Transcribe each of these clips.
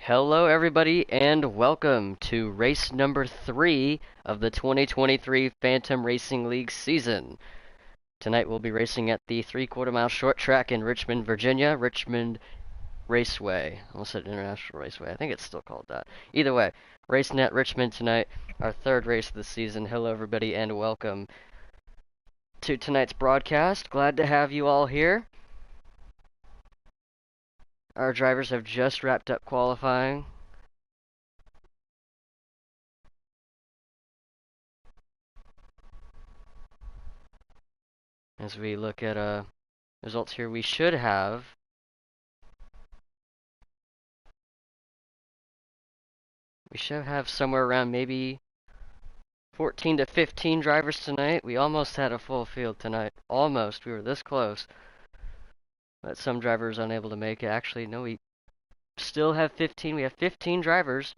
Hello, everybody, and welcome to race number 3 of the 2023 Phantom Racing League season. Tonight we'll be racing at the 3/4 mile short track in Richmond, Virginia, Richmond Raceway. I almost said International Raceway. I think it's still called that. Either way, racing at Richmond tonight, our third race of the season. Hello, everybody, and welcome to tonight's broadcast. Glad to have you all here. Our drivers have just wrapped up qualifying. As we look at results here, we should have somewhere around maybe 14 to 15 drivers tonight. We almost had a full field tonight. Almost. We were this close. But some drivers unable to make it. Actually, no, we still have 15. We have 15 drivers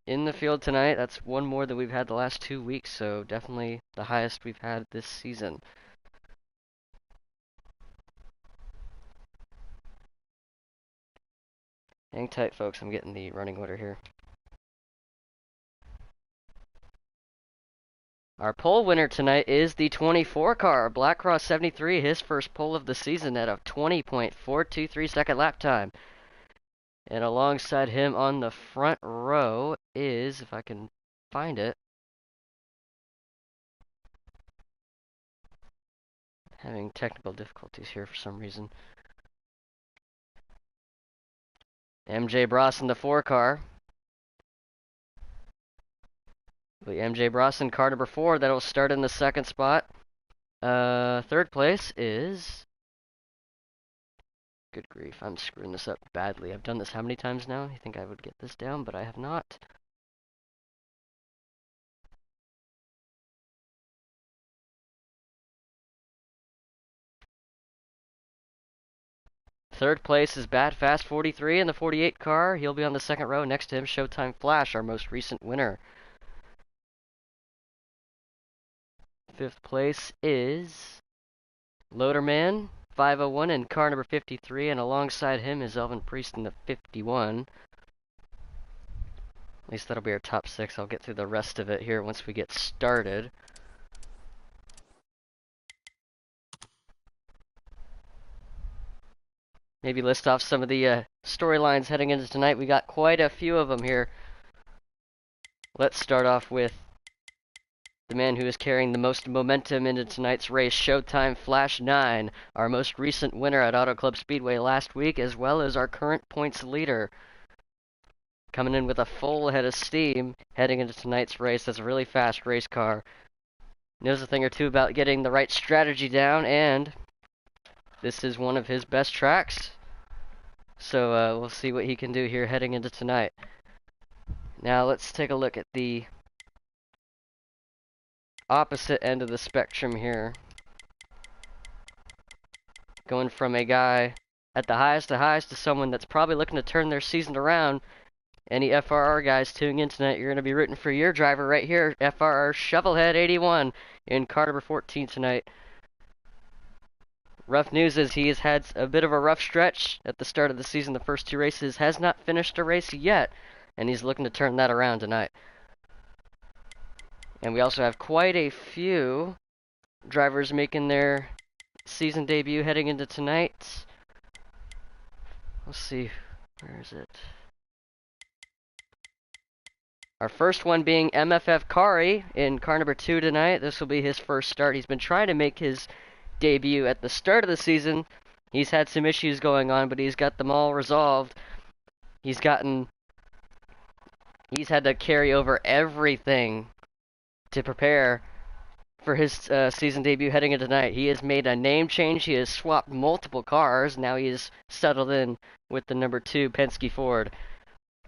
in the field tonight. That's one more than we've had the last 2 weeks, so definitely the highest we've had this season. Hang tight, folks. I'm getting the running order here. Our pole winner tonight is the 24 car, Black Cross 73, his first pole of the season at a 20.423 second lap time. And alongside him on the front row is, if I can find it, having technical difficulties here for some reason. MJ Bross in the 4 car. MJ Bross in car number 4, that'll start in the second spot. Third place is... Good grief, I'm screwing this up badly. I've done this how many times now? I think I would get this down, but I have not. Third place is Bad Fast 43 in the 48 car. He'll be on the second row. Next to him, Showtime Flash, our most recent winner. Fifth place is Loaderman 501 in car number 53, and alongside him is Elvin Priest in the 51. At least that'll be our top 6. I'll get through the rest of it here once we get started. Maybe list off some of the storylines heading into tonight. We got quite a few of them here. Let's start off with the man who is carrying the most momentum into tonight's race, Showtime Flash 9, our most recent winner at Auto Club Speedway last week, as well as our current points leader. Coming in with a full head of steam, heading into tonight's race. That's a really fast race car. Knows a thing or two about getting the right strategy down, and this is one of his best tracks. So we'll see what he can do here heading into tonight. Now let's take a look at the opposite end of the spectrum here. Going from a guy at the highest to someone that's probably looking to turn their season around. Any FRR guys tuning in tonight, you're going to be rooting for your driver right here, FRR Shovelhead 81 in car number 14 tonight. Rough news is he has had a bit of a rough stretch at the start of the season. The first 2 races, has not finished a race yet, and he's looking to turn that around tonight. And we also have quite a few drivers making their season debut heading into tonight. Let's see, where is it? Our first one being MFF Kari in car number 2 tonight. This will be his first start. He's been trying to make his debut at the start of the season. He's had some issues going on, but he's got them all resolved. He's had to carry over everything to prepare for his season debut heading into tonight. He has made a name change. He has swapped multiple cars. Now he is settled in with the number 2 Penske Ford.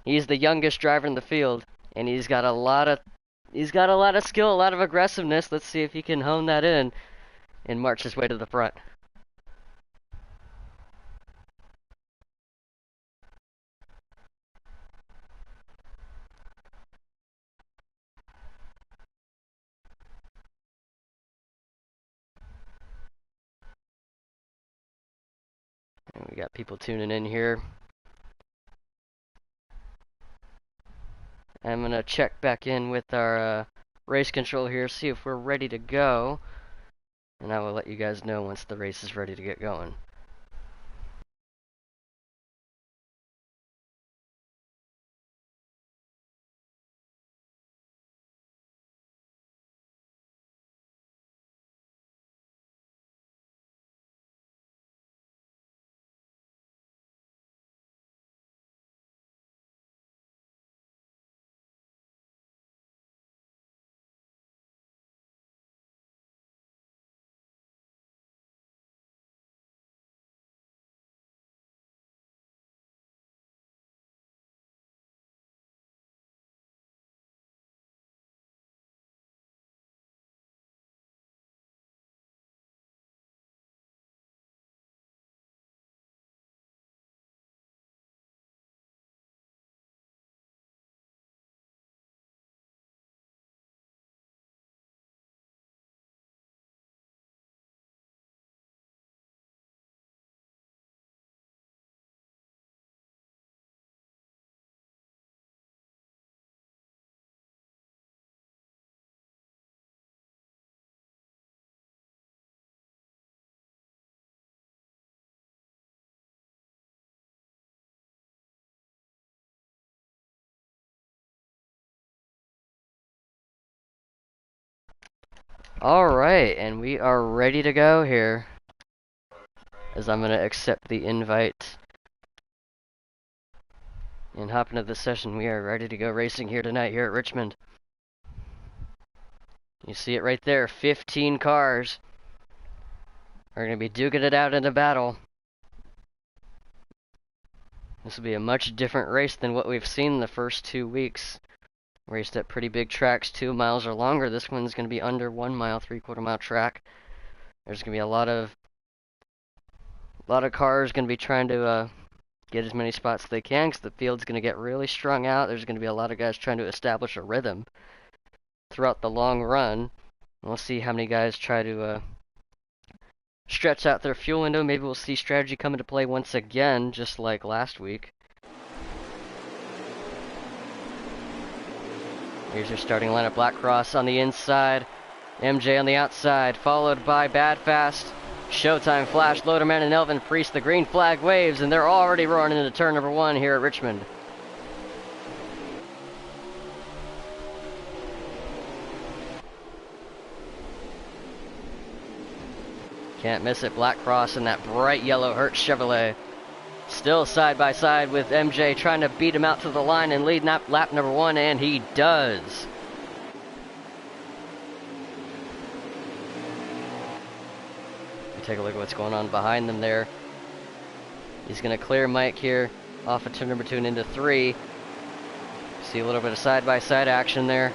He's the youngest driver in the field, and he's got a lot of skill, a lot of aggressiveness. Let's see if he can hone that in and march his way to the front. And we got people tuning in here. I'm gonna check back in with our race control here, see if we're ready to go, and I will let you guys know once the race is ready to get going. Alright, and we are ready to go here. As I'm gonna accept the invite and hop into the session. We are ready to go racing here tonight here at Richmond. You see it right there, 15 cars are gonna be duking it out in a battle. This will be a much different race than what we've seen the first 2 weeks. Raced at pretty big tracks, 2 miles or longer. This one's going to be under 1 mile, 3/4 mile track. There's going to be a lot of cars going to be trying to get as many spots as they can, because the field's going to get really strung out. There's going to be a lot of guys trying to establish a rhythm throughout the long run. We'll see how many guys try to stretch out their fuel window. Maybe we'll see strategy come into play once again, just like last week. Here's your starting lineup. Black Cross on the inside, MJ on the outside, followed by Bad Fast, Showtime, Flash, Loaderman, and Elvin Priest. The green flag waves, and they're already roaring into turn number 1 here at Richmond. Can't miss it. Black Cross and that bright yellow Hertz Chevrolet. Still side by side with MJ, trying to beat him out to the line and lead lap number 1, and he does. Take a look at what's going on behind them there. He's going to clear Mike here off of turn number 2 and into 3. See a little bit of side by side action there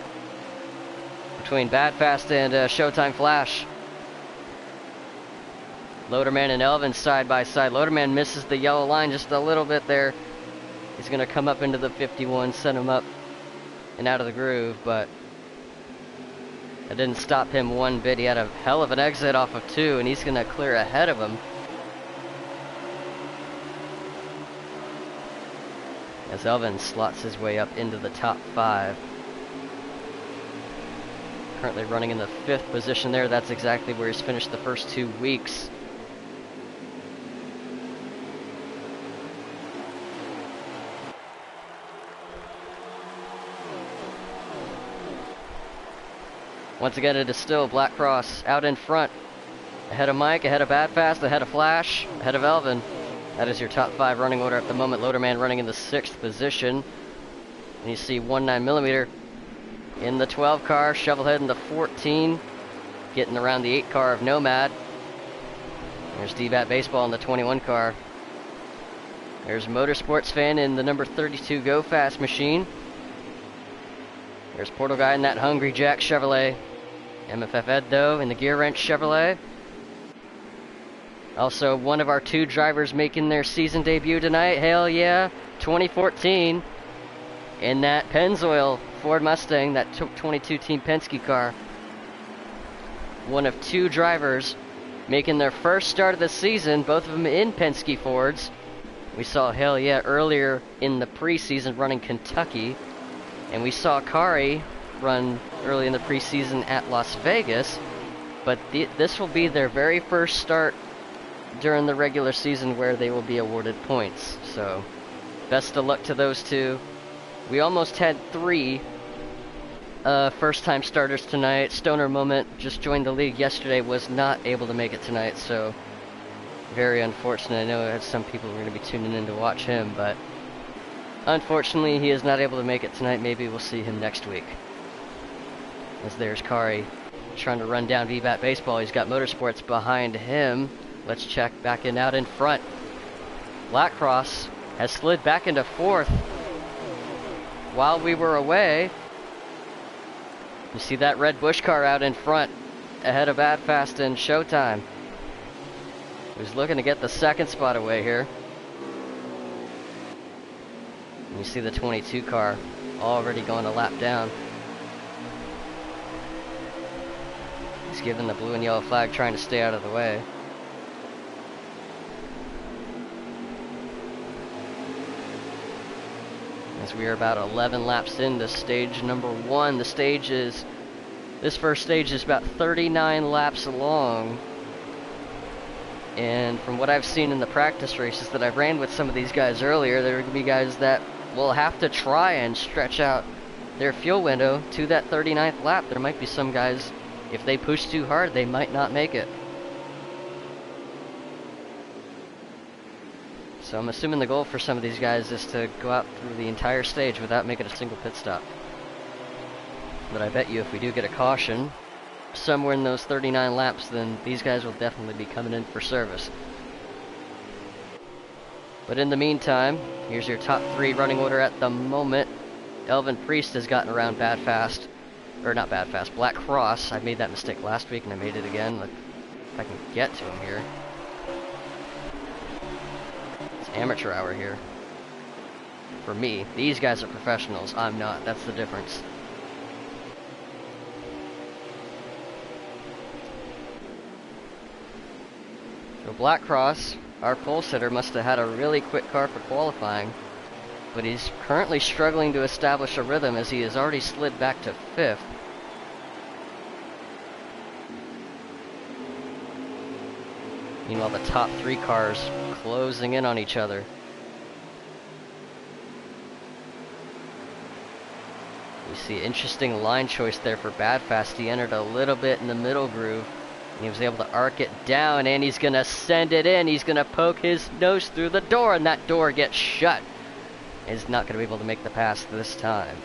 between Bad Fast and Showtime Flash. Loaderman and Elvin side by side. Loaderman misses the yellow line just a little bit there. He's going to come up into the 51, send him up and out of the groove, but that didn't stop him one bit. He had a hell of an exit off of 2, and he's going to clear ahead of him. As Elvin slots his way up into the top 5. Currently running in the 5th position there. That's exactly where he's finished the first 2 weeks. Once again, it is still Black Cross out in front. Ahead of Mike, ahead of Bad Fast, ahead of Flash, ahead of Elvin. That is your top 5 running order at the moment. Loaderman running in the 6th position. And you see 19mm in the 12 car, Shovelhead in the 14. Getting around the 8 car of Nomad. There's D-Bat Baseball in the 21 car. There's Motorsports Fan in the number 32 Go Fast machine. There's Portal Guy in that Hungry Jack Chevrolet. MFF Ed, though, in the Gear Wrench Chevrolet. Also, one of our 2 drivers making their season debut tonight. Hell yeah, 2014. In that Pennzoil Ford Mustang, that 22 Team Penske car. One of 2 drivers making their first start of the season, both of them in Penske Fords. We saw Hell yeah earlier in the preseason running Kentucky. And we saw Kari run early in the preseason at Las Vegas, but this will be their very first start during the regular season where they will be awarded points. So, best of luck to those two. We almost had 3 first-time starters tonight. Stoner Moment just joined the league yesterday, was not able to make it tonight, so very unfortunate. I know some people are going to be tuning in to watch him, but unfortunately he is not able to make it tonight. Maybe we'll see him next week. As there's Kari trying to run down VBAT Baseball. He's got Motorsports behind him. Let's check back in out in front. Blackcross has slid back into 4th while we were away. You see that red Busch car out in front ahead of Bad Fast and Showtime, who's looking to get the 2nd spot away here. And you see the 22 car already going a lap down. He's giving the blue and yellow flag, trying to stay out of the way. As we are about 11 laps into stage number 1. This first stage is about 39 laps long. And from what I've seen in the practice races that I've ran with some of these guys earlier, there are going to be guys that will have to try and stretch out their fuel window to that 39th lap. There might be some guys, if they push too hard, they might not make it. So I'm assuming the goal for some of these guys is to go out through the entire stage without making a single pit stop. But I bet you if we do get a caution somewhere in those 39 laps, then these guys will definitely be coming in for service. But in the meantime, here's your top 3 running order at the moment. Elvin Priest has gotten around Bad Fast, or not Bad Fast, Black Cross. I made that mistake last week and I made it again. Look, if I can get to him here. It's amateur hour here. For me, these guys are professionals. I'm not. That's the difference. So Black Cross, our pole sitter, must have had a really quick car for qualifying, but he's currently struggling to establish a rhythm as he has already slid back to 5th. Meanwhile, the top 3 cars closing in on each other. We see interesting line choice there for Bad Fast. He entered a little bit in the middle groove, and he was able to arc it down, and he's going to send it in. He's going to poke his nose through the door, and that door gets shut. He's not going to be able to make the pass this time.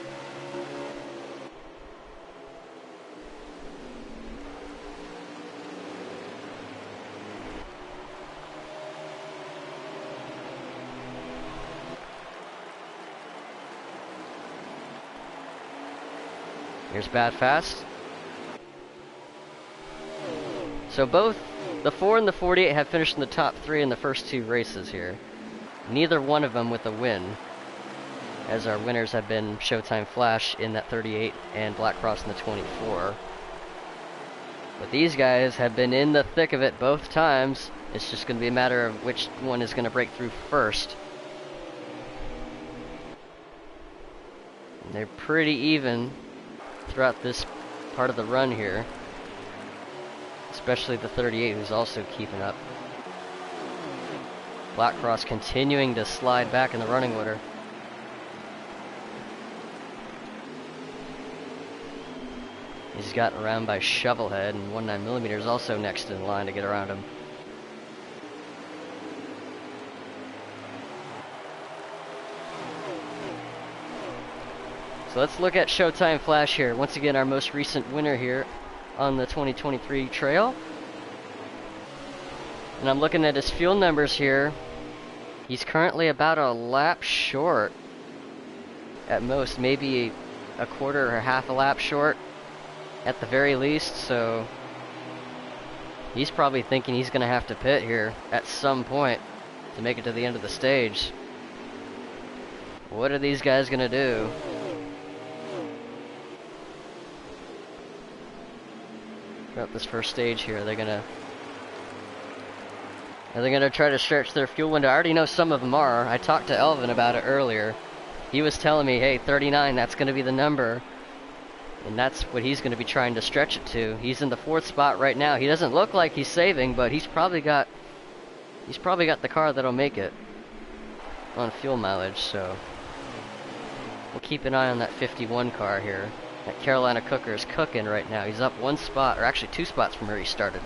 Here's Bad Fast. So both the 4 and the 48 have finished in the top 3 in the first 2 races here. Neither one of them with a win, as our winners have been Showtime Flash in that 38 and Black Cross in the 24. But these guys have been in the thick of it both times. It's just going to be a matter of which one is going to break through first. And they're pretty even throughout this part of the run here, especially the 38, who's also keeping up. Black Cross continuing to slide back in the running order. He's gotten around by Shovelhead, and 19mm is also next in line to get around him. So let's look at Showtime Flash here. Once again, our most recent winner here on the 2023 trail. And I'm looking at his fuel numbers here. He's currently about a lap short at most, maybe a quarter or half a lap short at the very least. So he's probably thinking he's going to have to pit here at some point to make it to the end of the stage. What are these guys going to do? Throughout this first stage here, are they gonna try to stretch their fuel window? I already know some of them are. I talked to Elvin about it earlier. He was telling me, hey, 39, that's going to be the number. And that's what he's going to be trying to stretch it to. He's in the 4th spot right now. He doesn't look like he's saving, but he's probably got the car that'll make it on fuel mileage, so we'll keep an eye on that 51 car here. That Carolina Cooker is cooking right now. He's up 1 spot, or actually 2 spots from where he started.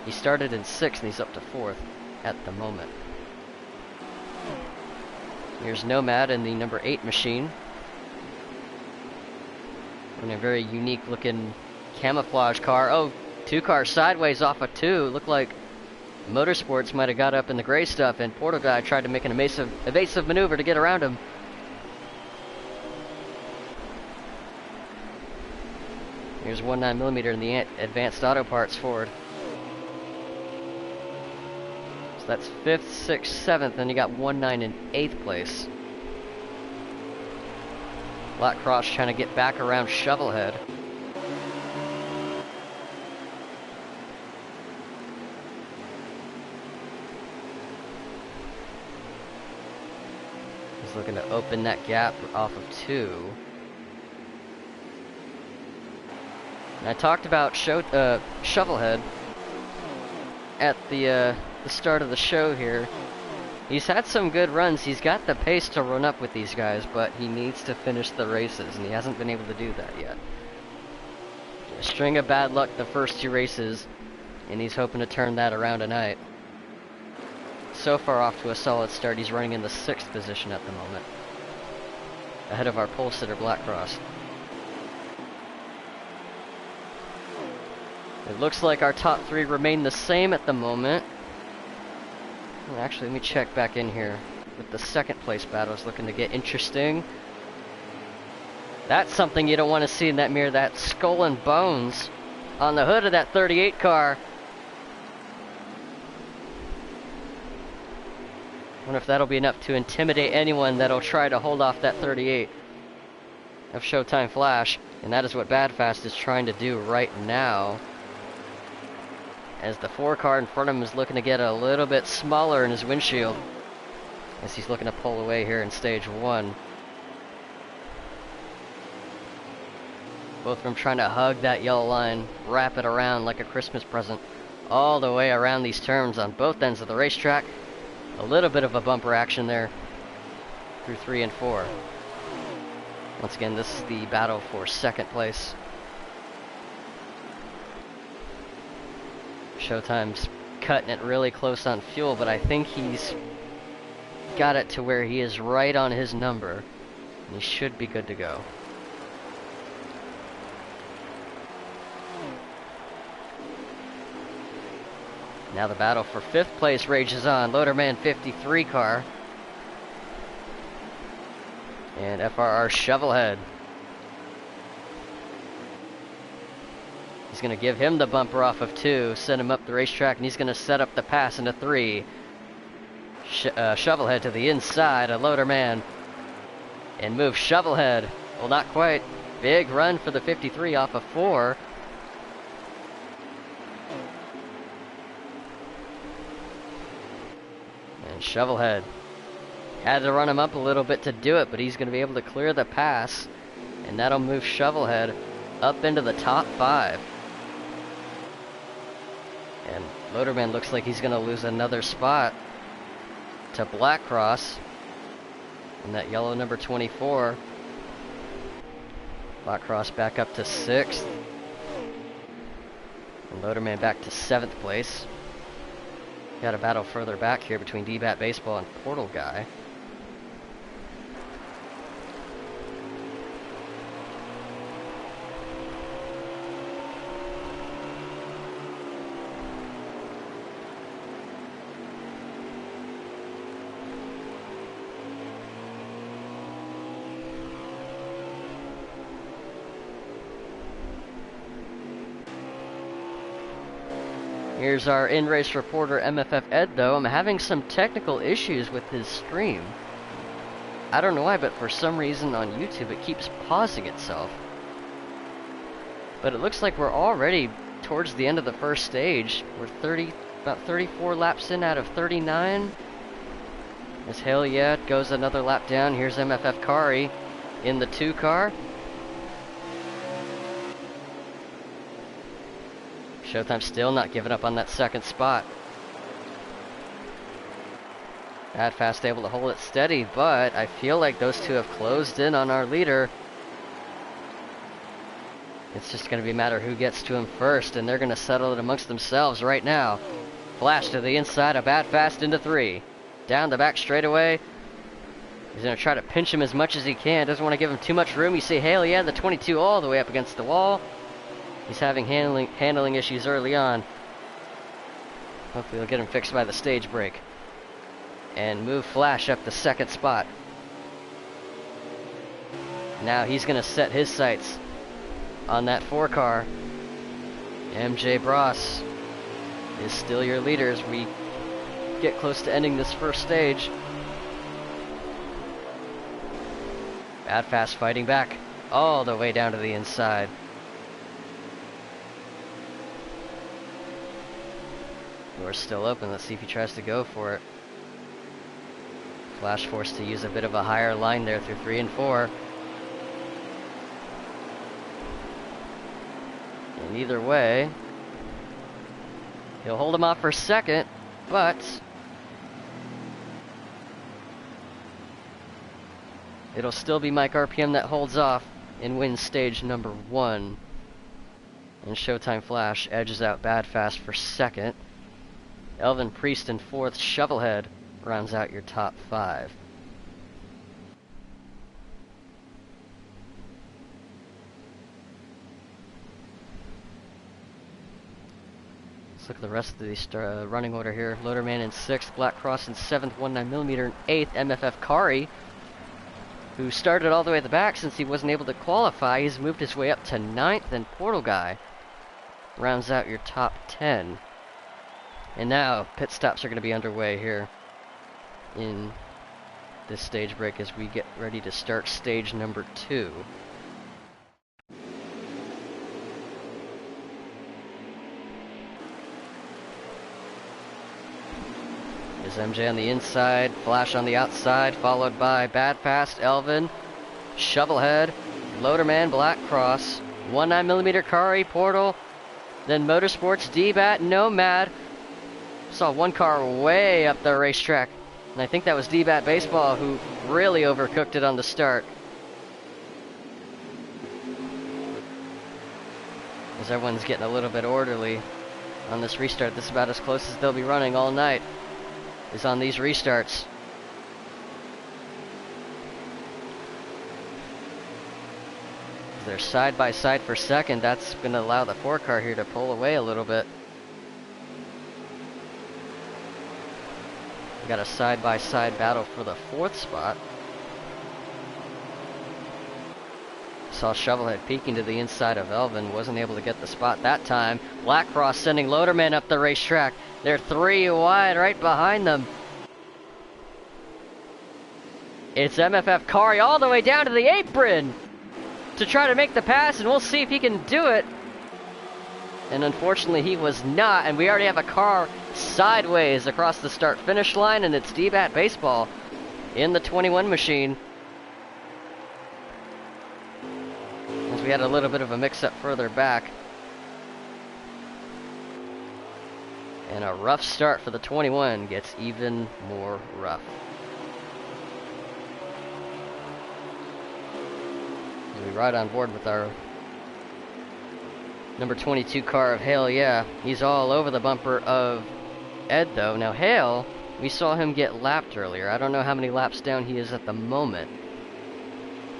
He started in 6th and he's up to 4th at the moment. Here's Nomad in the number 8 machine. In a very unique looking camouflage car. Oh, 2 cars sideways off of 2. Looked like Motorsports might have got up in the gray stuff, and Portal Guy tried to make an evasive maneuver to get around him. Here's 19mm in the Advanced Auto Parts Ford. So that's 5th, 6th, 7th, and you got 19 in 8th place. Black Cross trying to get back around Shovelhead. He's looking to open that gap off of 2. And I talked about Shovelhead at the start of the show here. He's had some good runs. He's got the pace to run up with these guys, but he needs to finish the races, and he hasn't been able to do that yet. A string of bad luck the first 2 races, and he's hoping to turn that around tonight. So far off to a solid start. He's running in the 6th position at the moment, ahead of our pole sitter Black Cross. It looks like our top 3 remain the same at the moment. Actually, let me check back in here with the 2nd place battle. Is looking to get interesting. That's something you don't want to see in that mirror. That skull and bones on the hood of that 38 car. I wonder if that'll be enough to intimidate anyone that'll try to hold off that 38 of Showtime Flash. And that is what Badfast is trying to do right now, as the 4 car in front of him is looking to get a little bit smaller in his windshield, as he's looking to pull away here in stage 1. Both of them trying to hug that yellow line, wrap it around like a Christmas present, all the way around these turns on both ends of the racetrack. A little bit of a bumper action there through 3 and 4. Once again, this is the battle for 2nd place. Showtime's cutting it really close on fuel, but I think he's got it to where he is right on his number, and he should be good to go. Now the battle for 5th place rages on. Loaderman 53 car and FRR Shovelhead. He's going to give him the bumper off of 2, send him up the racetrack, and he's going to set up the pass into 3. Shovelhead to the inside of Loaderman and move Shovelhead. Well, not quite. Big run for the 53 off of 4. And Shovelhead had to run him up a little bit to do it, but he's going to be able to clear the pass, and that'll move Shovelhead up into the top 5. And Loaderman looks like he's going to lose another spot to Black Cross in that yellow number 24. Black Cross back up to 6th. And Loaderman back to 7th place. Got a battle further back here between D-Bat Baseball and Portal Guy. Here's our in-race reporter, MFF Ed, though. I'm having some technical issues with his stream. I don't know why, but for some reason on YouTube it keeps pausing itself. But it looks like we're already towards the end of the first stage. We're about 34 laps in out of 39. As Hell Yeah goes another lap down, here's MFF Kari in the 2 car. Showtime still not giving up on that second spot. Bad Fast able to hold it steady, but I feel like those two have closed in on our leader. It's just going to be a matter who gets to him first, and they're going to settle it amongst themselves right now. Flash to the inside of Bad Fast into 3. Down the back straightaway. He's going to try to pinch him as much as he can. Doesn't want to give him too much room. You see Hale, yeah, the 22 all the way up against the wall. He's having handling issues early on. Hopefully he'll get him fixed by the stage break. And move Flash up the second spot. Now he's going to set his sights on that 4 car. MJ Bros is still your leader as we get close to ending this first stage. Bad Fast fighting back all the way down to the inside. Door's still open. Let's see if he tries to go for it. Flash forced to use a bit of a higher line there through 3 and 4. And either way, he'll hold him off for second, but it'll still be Mike RPM that holds off and wins stage number 1. And Showtime Flash edges out Bad Fast for second. Elvin Priest in 4th. Shovelhead rounds out your top 5. Let's look at the rest of the running order here. Loaderman in 6th, Black Cross in 7th, 19mm in 8th, MFF Kari, who started all the way at the back since he wasn't able to qualify. He's moved his way up to 9th, and Portal Guy rounds out your top 10. And now pit stops are going to be underway here in this stage break as we get ready to start stage number 2. There's MJ on the inside, Flash on the outside, followed by Bad Fast, Elvin, Shovelhead, Loaderman, Black Cross, 19mm Kari, Portal, then Motorsports, D-Bat, Nomad. Saw one car way up the racetrack, and I think that was D-Bat Baseball who really overcooked it on the start. As everyone's getting a little bit orderly on this restart. This is about as close as they'll be running all night, is on these restarts. They're side by side for second. That's going to allow the 4 car here to pull away a little bit. We got a side-by-side battle for the 4th spot. Saw Shovelhead peeking to the inside of Elvin. Wasn't able to get the spot that time. Black Cross sending Loaderman up the racetrack. They're 3 wide right behind them. It's MFF Kari all the way down to the apron to try to make the pass, and we'll see if he can do it. And unfortunately he was not, and we already have a car sideways across the start-finish line, and it's D-Bat Baseball in the 21 machine. As we had a little bit of a mix-up further back. And a rough start for the 21 gets even more rough. As we ride on board with our number 22 car of Hale, yeah. He's all over the bumper of Ed, though. Now, Hale, we saw him get lapped earlier. I don't know how many laps down he is at the moment,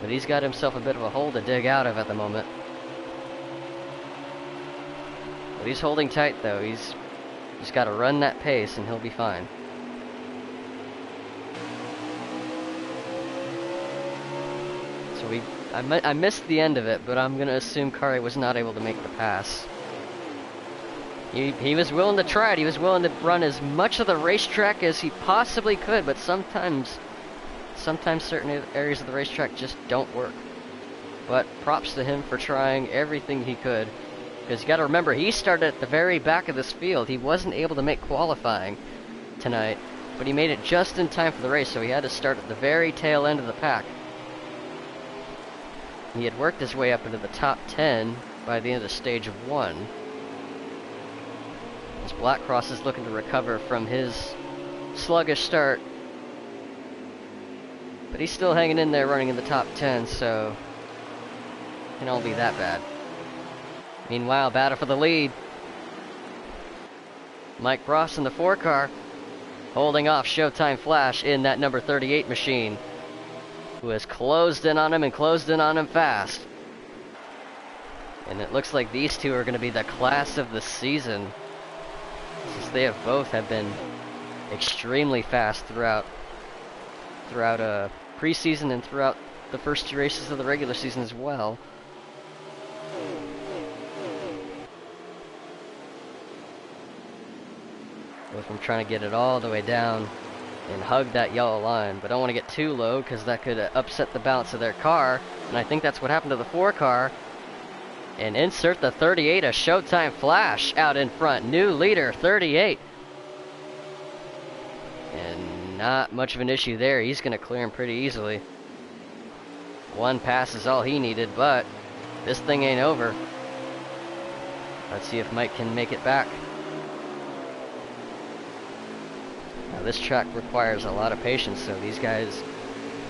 but he's got himself a bit of a hole to dig out of at the moment. But he's holding tight, though. He's just got to run that pace, and he'll be fine. So I missed the end of it, but I'm going to assume Kari was not able to make the pass. He was willing to try it. He was willing to run as much of the racetrack as he possibly could, but sometimes certain areas of the racetrack just don't work. But props to him for trying everything he could, because you got to remember, he started at the very back of this field. He wasn't able to make qualifying tonight, but he made it just in time for the race, so he had to start at the very tail end of the pack. He had worked his way up into the top 10 by the end of stage 1. As Black Cross is looking to recover from his sluggish start. But he's still hanging in there running in the top 10, so it can't all be that bad. Meanwhile, battle for the lead. Mike Ross in the 4 car, holding off Showtime Flash in that number 38 machine, who has closed in on him and closed in on him fast. And it looks like these two are going to be the class of the season, since they have both been extremely fast throughout preseason and throughout the first 2 races of the regular season as well. Both of them trying to get it all the way down and hug that yellow line, but don't want to get too low because that could upset the balance of their car, and I think that's what happened to the 4 car. And insert the 38, a Showtime Flash out in front, new leader, 38. And not much of an issue there, he's going to clear him pretty easily. 1 pass is all he needed, but this thing ain't over. Let's see if Mike can make it back. Now this track requires a lot of patience, so these guys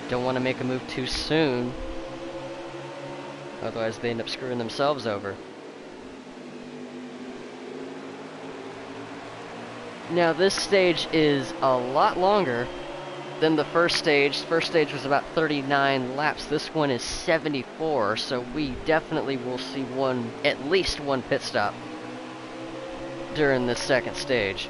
don't want to make a move too soon. Otherwise they end up screwing themselves over. Now this stage is a lot longer than the first stage. First stage was about 39 laps. This one is 74, so we definitely will see at least one pit stop during this second stage.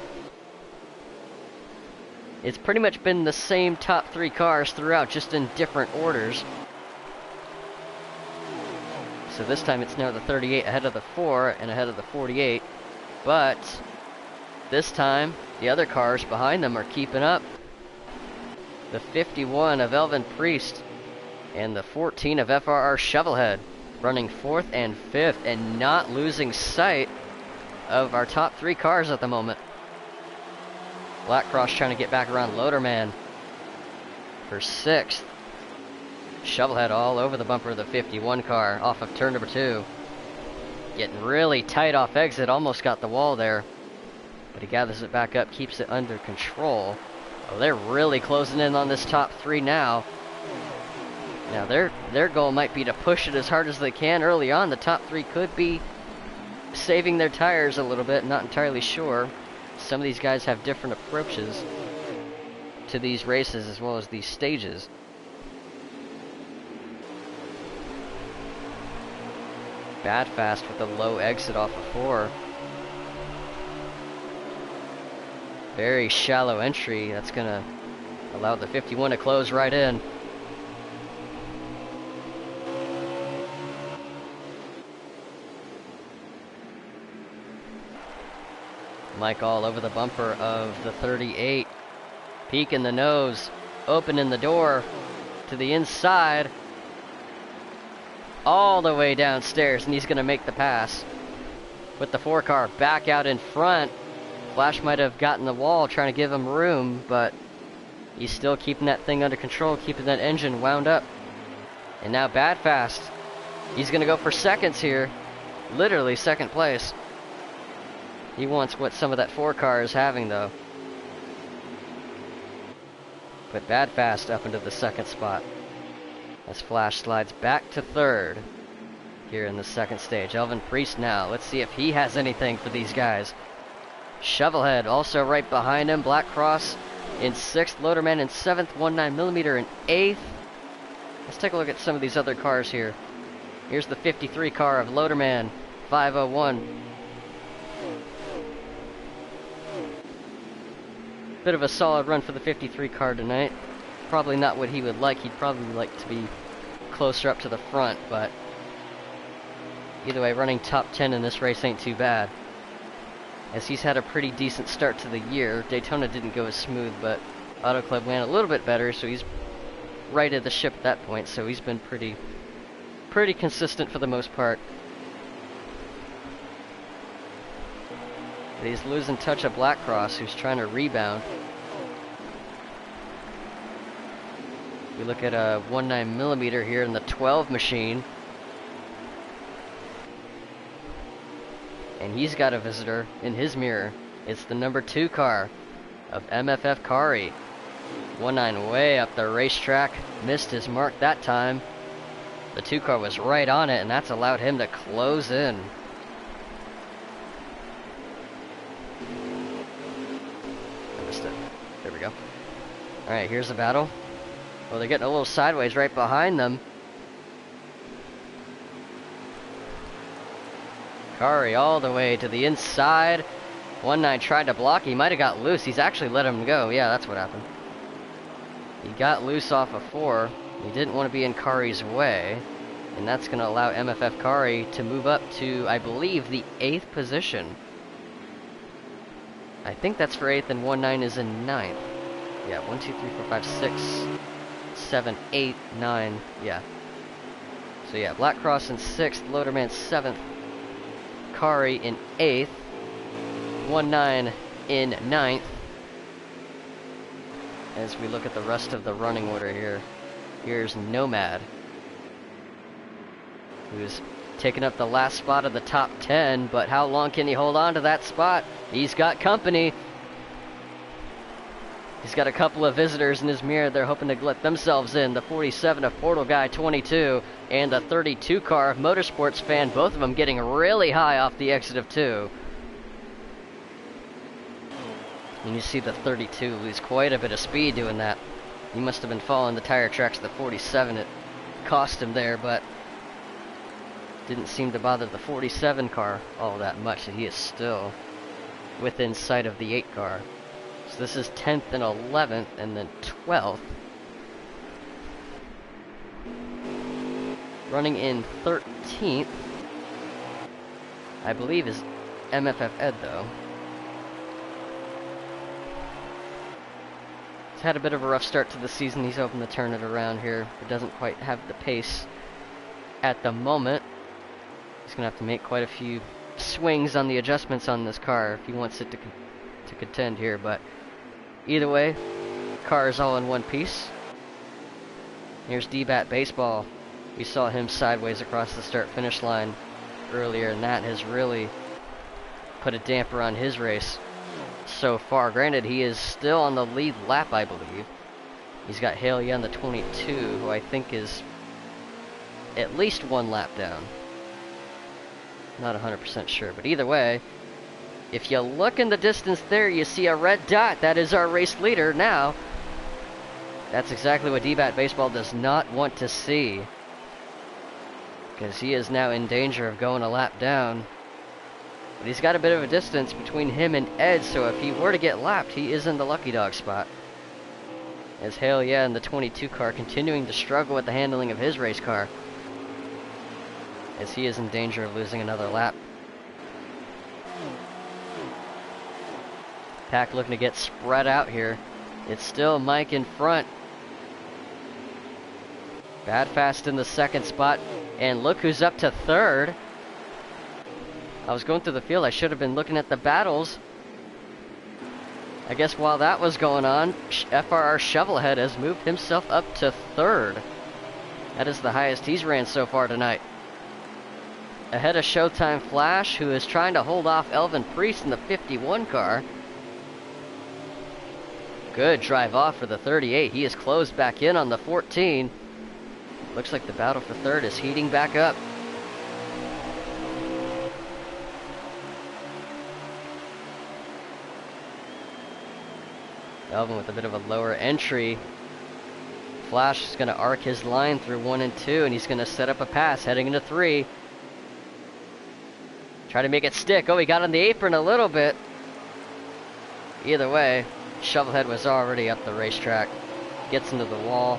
It's pretty much been the same top 3 cars throughout, just in different orders. So this time it's now the 38 ahead of the 4 and ahead of the 48. But this time, the other cars behind them are keeping up. The 51 of Elvin Priest and the 14 of FRR Shovelhead running 4th and 5th and not losing sight of our top 3 cars at the moment. Black Cross trying to get back around Loaderman for 6th. Shovelhead all over the bumper of the 51 car off of turn number 2. Getting really tight off exit, almost got the wall there. But he gathers it back up, keeps it under control. Oh, they're really closing in on this top 3 now. Now their goal might be to push it as hard as they can early on. The top 3 could be saving their tires a little bit, not entirely sure. Some of these guys have different approaches to these races as well as these stages. Bad fast with a low exit off of 4. Very shallow entry. That's going to allow the 51 to close right in. Mike all over the bumper of the 38. Peek in the nose. Opening the door to the inside. All the way downstairs, and he's going to make the pass. With the 4 car back out in front. Flash might have gotten the wall trying to give him room, but he's still keeping that thing under control, keeping that engine wound up. And now Bad Fast. He's going to go for seconds here. Literally second place. He wants what some of that 4 car is having, though. But Bad Fast up into the 2nd spot. As Flash slides back to 3rd here in the 2nd stage. Elvin Priest now. Let's see if he has anything for these guys. Shovelhead also right behind him. Black Cross in 6th. Loaderman in 7th. 19mm in 8th. Let's take a look at some of these other cars here. Here's the 53 car of Loaderman. 501. Bit of a solid run for the 53 car tonight. Probably not what he would like. He'd probably like to be closer up to the front, but either way, running top 10 in this race ain't too bad, as he's had a pretty decent start to the year. Daytona didn't go as smooth, but Auto Club went a little bit better, so he's righted the ship at that point, so he's been pretty consistent for the most part. But he's losing touch of Black Cross, who's trying to rebound. We look at a 19mm here in the 12 machine. And he's got a visitor in his mirror. It's the number 2 car of MFF Kari. 19 way up the racetrack. Missed his mark that time. The 2 car was right on it, and that's allowed him to close in. I missed it. There we go. Alright, here's the battle. Well, they're getting a little sideways right behind them. Kari all the way to the inside. 19 tried to block. He might have got loose. He's actually let him go. Yeah, that's what happened. He got loose off of 4. He didn't want to be in Kari's way. And that's going to allow MFF Kari to move up to, I believe, the 8th position. I think that's for 8th, and 19 is in 9th. Yeah, 1, 2, 3, 4, 5, 6, 7, 8, 9. Yeah. So yeah, Black Cross in 6th, Loaderman 7th, Kari in 8th, 19 in 9th. As we look at the rest of the running order here, here's Nomad, who's taking up the last spot of the top 10, but how long can he hold on to that spot? He's got company. He's got a couple of visitors in his mirror. They're hoping to let themselves in. The 47 of Portal Guy 22 and the 32 car of Motorsports Fan, both of them getting really high off the exit of 2. And you see the 32 lose quite a bit of speed doing that. He must have been following the tire tracks of the 47. It cost him there, but didn't seem to bother the 47 car all that much. He is still within sight of the 8 car. So this is 10th and 11th, and then 12th. Running in 13th, I believe, is MFF Ed, though. He's had a bit of a rough start to the season. He's hoping to turn it around here. He doesn't quite have the pace at the moment. He's going to have to make quite a few swings on the adjustments on this car if he wants it to contend here, but either way, car is all in one piece. Here's D-Bat Baseball. We saw him sideways across the start-finish line earlier, and that has really put a damper on his race so far. Granted, he is still on the lead lap, I believe. He's got Haley on the 22, who I think is at least 1 lap down. Not 100% sure, but either way, if you look in the distance there, you see a red dot. That is our race leader now. That's exactly what D-Bat Baseball does not want to see, because he is now in danger of going a lap down. But he's got a bit of a distance between him and Ed, so if he were to get lapped, he is in the lucky dog spot. As Hale, yeah, in the 22 car, continuing to struggle with the handling of his race car, as he is in danger of losing another lap. Pack looking to get spread out here. It's still Mike in front. Bad Fast in the 2nd spot. And look who's up to 3rd. I was going through the field. I should have been looking at the battles. I guess while that was going on, FRR Shovelhead has moved himself up to 3rd. That is the highest he's ran so far tonight. Ahead of Showtime Flash, who is trying to hold off Elvin Priest in the 51 car. Good drive off for the 38. He is closed back in on the 14. Looks like the battle for 3rd is heating back up. Elvin with a bit of a lower entry. Flash is going to arc his line through 1 and 2, and he's going to set up a pass heading into 3. Try to make it stick. Oh, he got on the apron a little bit. Either way, Shovelhead was already up the racetrack. Gets into the wall.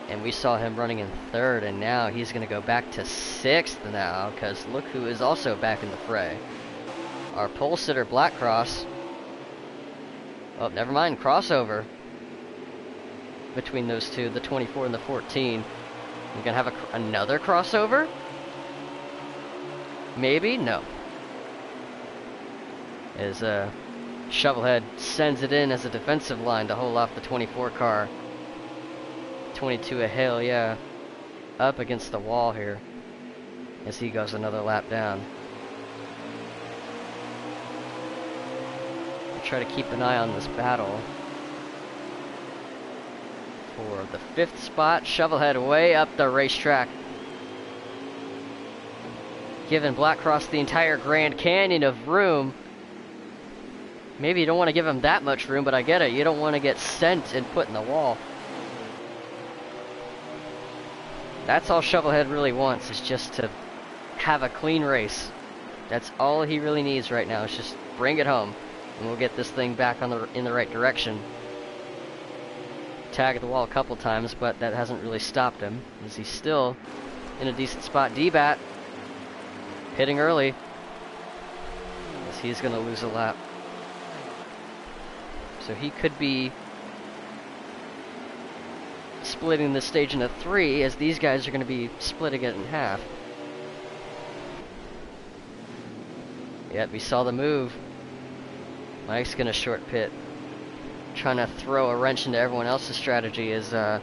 And we saw him running in 3rd, and now he's going to go back to 6th now, because look who is also back in the fray. Our pole sitter, Black Cross. Oh, never mind, crossover between those two, the 24 and the 14. We're going to have another crossover? Maybe? No. As Shovelhead sends it in as a defensive line to hold off the 24 car. 22 a Hale, yeah. Up against the wall here as he goes another lap down. I'll try to keep an eye on this battle. For the 5th spot, Shovelhead way up the racetrack. Giving Black Cross the entire Grand Canyon of room. Maybe you don't want to give him that much room, but I get it. You don't want to get sent and put in the wall. That's all Shovelhead really wants, is just to have a clean race. That's all he really needs right now, is just bring it home. And we'll get this thing back on in the right direction. Tagged the wall a couple times, but that hasn't really stopped him, as he's still in a decent spot. D-Bat hitting early, as he's going to lose a lap. So he could be splitting the stage into 3, as these guys are going to be splitting it in half. Yep, we saw the move. Mike's going to short pit. Trying to throw a wrench into everyone else's strategy is, dang,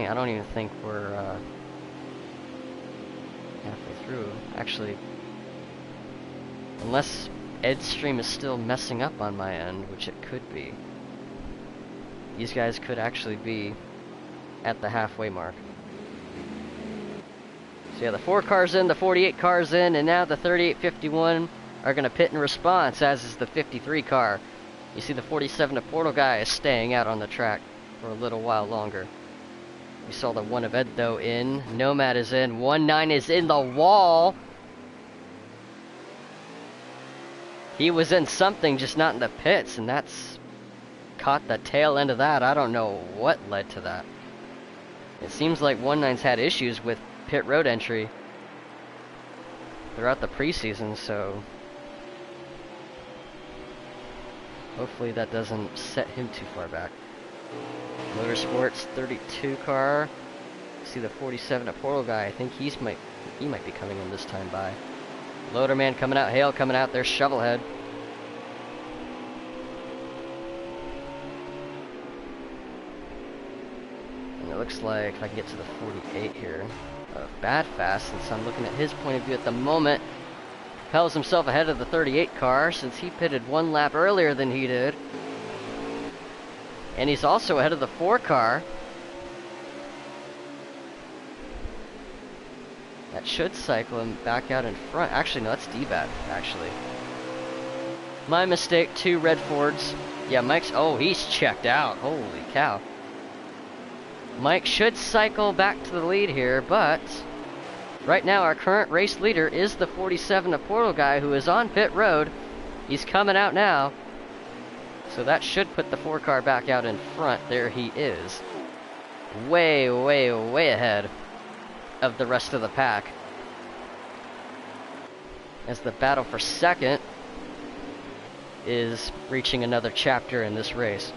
I don't even think we're, halfway through. Actually, unless Edstream is still messing up on my end, which it could be. These guys could actually be at the halfway mark. So yeah, the 4 cars in, the 48 cars in, and now the 3851 are going to pit in response, as is the 53 car. You see the 47 of Portal guy is staying out on the track for a little while longer. We saw the 1 of Ed though in. Nomad is in. 1-9 is in the wall. He was in something, just not in the pits, and that's caught the tail end of that. I don't know what led to that. It seems like 1-9's had issues with pit road entry throughout the preseason, so hopefully that doesn't set him too far back. Motorsports 32 car. See the 47 at Portal guy. I think he might be coming in this time by. Loaderman coming out. Hale coming out. There's Shovelhead. And it looks like if I can get to the 48 here, Bad Fast, since I'm looking at his point of view at the moment, propels himself ahead of the 38 car since he pitted 1 lap earlier than he did. And he's also ahead of the 4 car. That should cycle him back out in front. Actually, no, that's D-Bat, actually. My mistake, 2 red Fords. Yeah, Mike's, oh, he's checked out. Holy cow. Mike should cycle back to the lead here, but right now our current race leader is the 47 of Portal guy, who is on pit road. He's coming out now. So that should put the 4 car back out in front. There he is. Way, way, way ahead of the rest of the pack, as the battle for second is reaching another chapter in this race.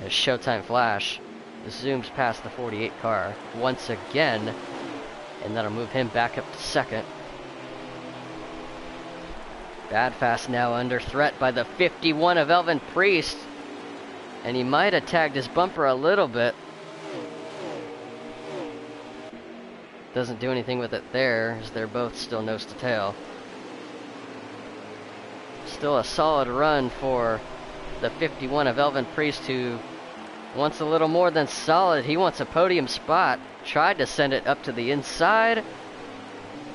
As Showtime Flash zooms past the 48 car once again, and that'll move him back up to second. Bad Fast now under threat by the 51 of Elvin Priest, and he might have tagged his bumper a little bit. Doesn't do anything with it there, as they're both still nose to tail. Still a solid run for the 51 of Elvin Priest, who wants a little more than solid. He wants a podium spot. Tried to send it up to the inside.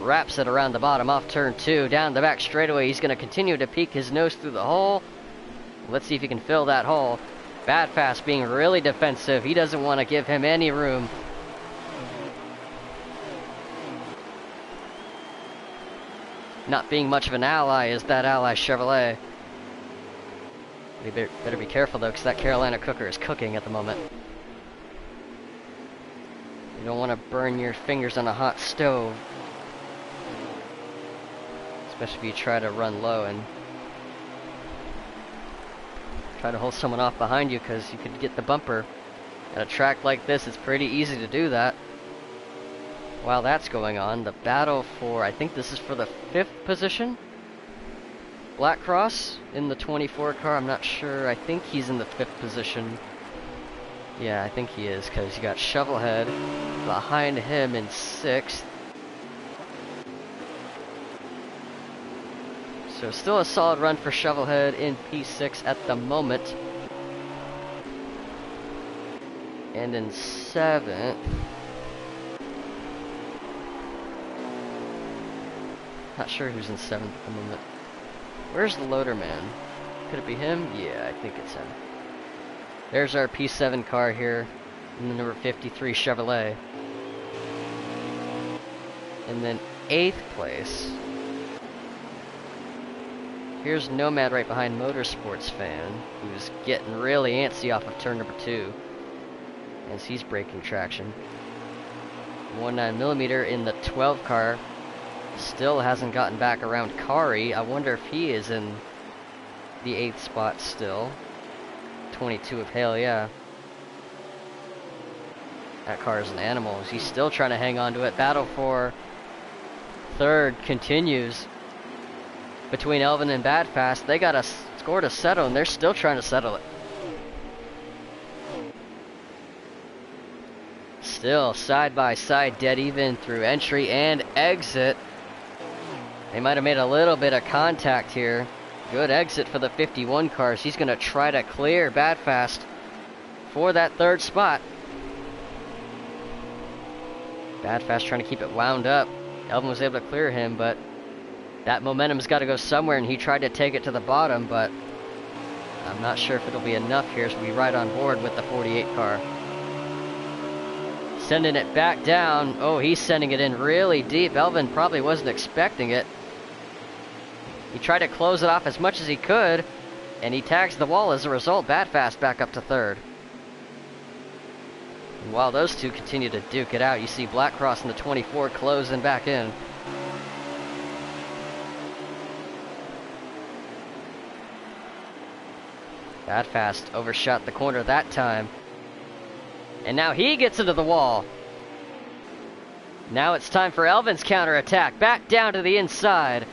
Wraps it around the bottom off turn 2. Down the back straightaway. He's going to continue to peek his nose through the hole. Let's see if he can fill that hole. Bad Fast being really defensive. He doesn't want to give him any room. Not being much of an ally is that ally Chevrolet. You better be careful though, because that Carolina cooker is cooking at the moment. You don't want to burn your fingers on a hot stove, especially if you try to run low and try to hold someone off behind you, because you could get the bumper. At a track like this, it's pretty easy to do that. While that's going on, the battle for, I think this is for the 5th position. Black Cross in the 24 car, I'm not sure. I think he's in the 5th position. Yeah, I think he is, because you got Shovelhead behind him in 6th. So still a solid run for Shovelhead in P6 at the moment. And in 7th, not sure who's in 7th at the moment. Where's the loader man? Could it be him? Yeah, I think it's him. There's our P7 car here in the number 53 Chevrolet. And then 8th place. Here's Nomad right behind Motorsports Fan, who's getting really antsy off of turn number 2 as he's breaking traction. 19mm in the 12 car. Still hasn't gotten back around Kari. I wonder if he is in the 8th spot still. 22 of Hale, yeah. That car is an animal. He's still trying to hang on to it. Battle for 3rd continues between Elvin and Badfast. They got a score to settle, and they're still trying to settle it. Still side by side, dead even through entry and exit. They might have made a little bit of contact here. Good exit for the 51 cars. He's going to try to clear Badfast for that 3rd spot. Badfast trying to keep it wound up. Elvin was able to clear him, but that momentum's got to go somewhere, and he tried to take it to the bottom, but I'm not sure if it'll be enough here as we ride on board with the 48 car. Sending it back down. Oh, he's sending it in really deep. Elvin probably wasn't expecting it. He tried to close it off as much as he could, and he tags the wall as a result. Badfast back up to 3rd. And while those two continue to duke it out, you see Blackcross in the 24 closing back in. Badfast overshot the corner that time. And now he gets into the wall. Now it's time for Elvin's counterattack. Back down to the inside.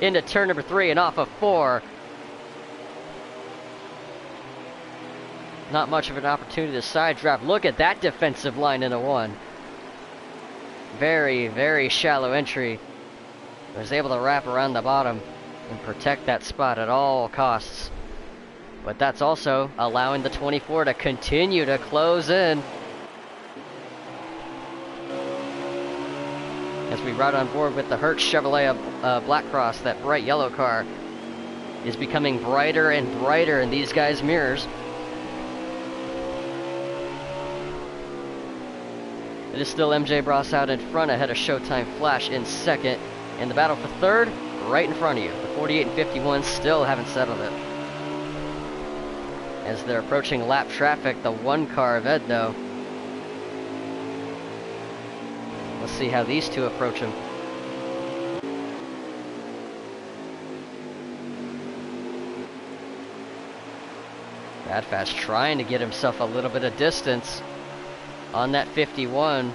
Into turn number 3 and off of 4. Not much of an opportunity to side draft. Look at that defensive line into 1. Very, very shallow entry. Was able to wrap around the bottom and protect that spot at all costs. But that's also allowing the 24 to continue to close in. As we ride on board with the Hertz Chevrolet Blackcross, that bright yellow car is becoming brighter and brighter in these guys' mirrors. It is still MJ Bross out in front ahead of Showtime Flash in 2nd. And the battle for 3rd, right in front of you. The 48 and 51 still haven't settled it. As they're approaching lap traffic, the 1 car of Ed, though. Let's see how these two approach him. Badfast trying to get himself a little bit of distance on that 51.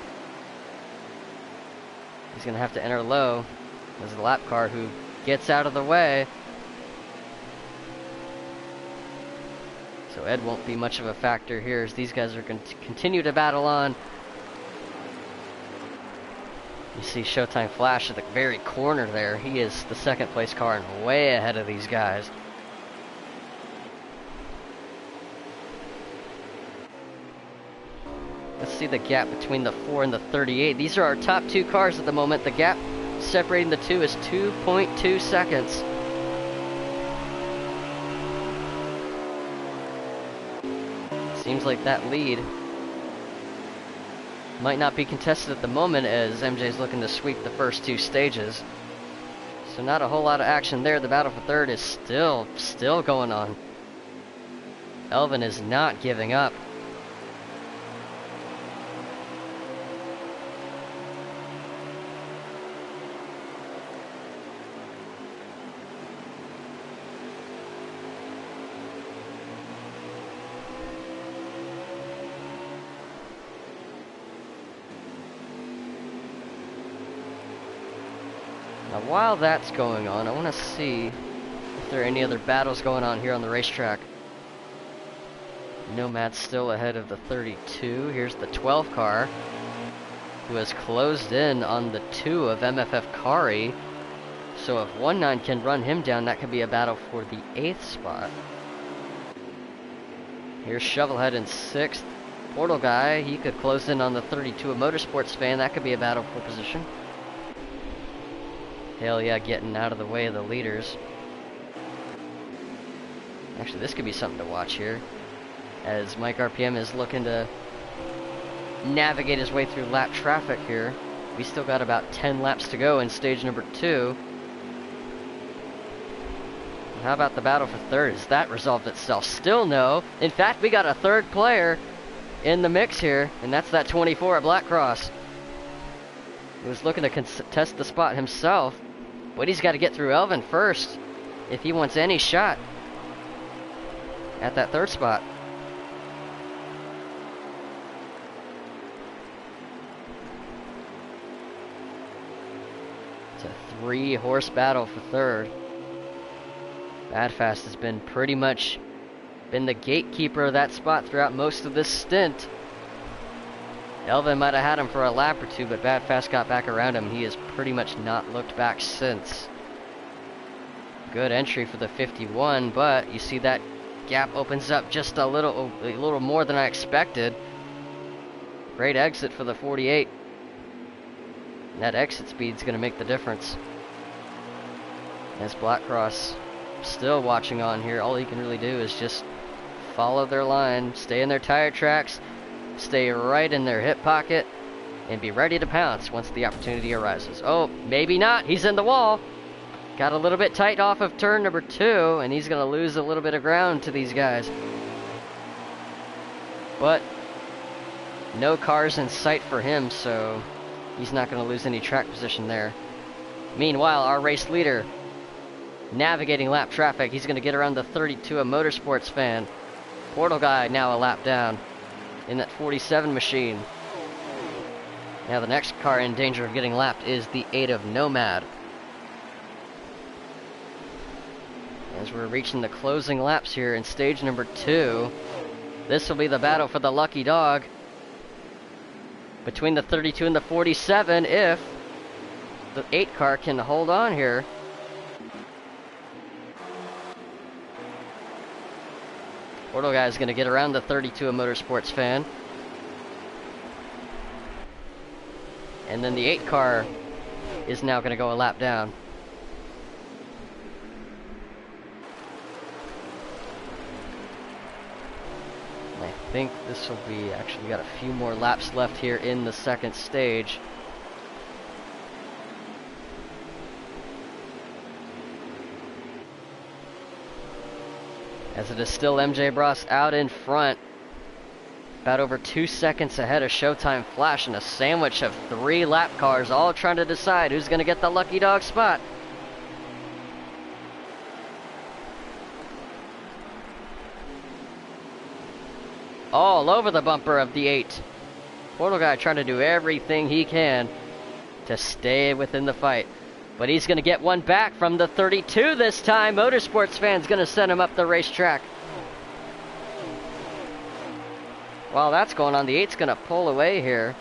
He's going to have to enter low. There's the lap car who gets out of the way. So Ed won't be much of a factor here as these guys are going to continue to battle on. You see Showtime Flash at the very corner there. He is the 2nd place car and way ahead of these guys. Let's see the gap between the 4 and the 38. These are our top 2 cars at the moment. The gap separating the 2 is 2.2 seconds. Seems like that lead might not be contested at the moment as MJ's looking to sweep the first 2 stages. So not a whole lot of action there. The battle for 3rd is still going on. Elvin is not giving up. Now, while that's going on, I want to see if there are any other battles going on here on the racetrack. Nomad's still ahead of the 32. Here's the 12 car, who has closed in on the 2 of MFF Kari. So if 19 can run him down, that could be a battle for the 8th spot. Here's Shovelhead in 6th. Portal Guy, he could close in on the 32 of Motorsports Fan. That could be a battle for position. Hell yeah, getting out of the way of the leaders. Actually, this could be something to watch here, as Mike RPM is looking to navigate his way through lap traffic here. We still got about 10 laps to go in stage number 2. How about the battle for third? Has that resolved itself? Still no. In fact, we got a third player in the mix here, and that's that 24 at Black Cross. He was looking to contest the spot himself, but he's got to get through Elvin first if he wants any shot at that third spot. It's a 3-horse battle for third. Badfast has been pretty much been the gatekeeper of that spot throughout most of this stint. Elvin might have had him for a lap or two, but Badfast got back around him. He has pretty much not looked back since. Good entry for the 51, but you see that gap opens up just a little more than I expected. Great exit for the 48. That exit speed's going to make the difference. As Blackcross still watching on here, all he can really do is just follow their line, stay in their tire tracks, stay right in their hip pocket, and be ready to pounce once the opportunity arises. Oh, maybe not. He's in the wall. Got a little bit tight off of turn number 2, and he's going to lose a little bit of ground to these guys. But no cars in sight for him, so he's not going to lose any track position there. Meanwhile, our race leader, navigating lap traffic, he's going to get around the 32 of Motorsports Fan. Portal Guy now a lap down in that 47 machine. Now the next car in danger of getting lapped is the 8 of Nomad. As we're reaching the closing laps here in stage number 2, this will be the battle for the lucky dog between the 32 and the 47 if the 8 car can hold on here. Portal Guy is going to get around the 32 of Motorsports Fan. And then the 8 car is now going to go a lap down. I think this will be, actually we got a few more laps left here in the second stage. As it is still MJ Bros out in front, about over 2 seconds ahead of Showtime Flash, and a sandwich of 3 lap cars all trying to decide who's going to get the lucky dog spot. All over the bumper of the 8. Portal Guy trying to do everything he can to stay within the fight. But he's going to get one back from the 32 this time. Motorsports Fan's going to send him up the racetrack. While that's going on, the 8's going to pull away here.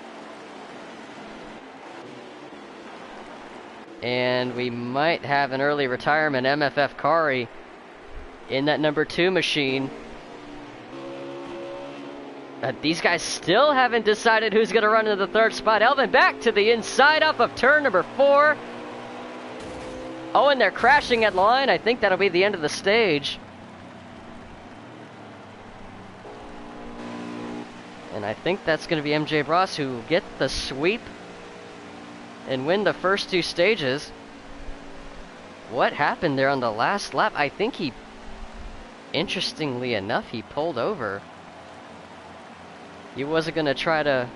And we might have an early retirement. MFF Kari in that number 2 machine. These guys still haven't decided who's going to run into the 3rd spot. Elvin back to the inside off of turn number 4. Oh, and they're crashing at line. I think that'll be the end of the stage. And I think that's going to be MJ Bros who will get the sweep and win the first 2 stages. What happened there on the last lap? I think he, interestingly enough, he pulled over. He wasn't going to try to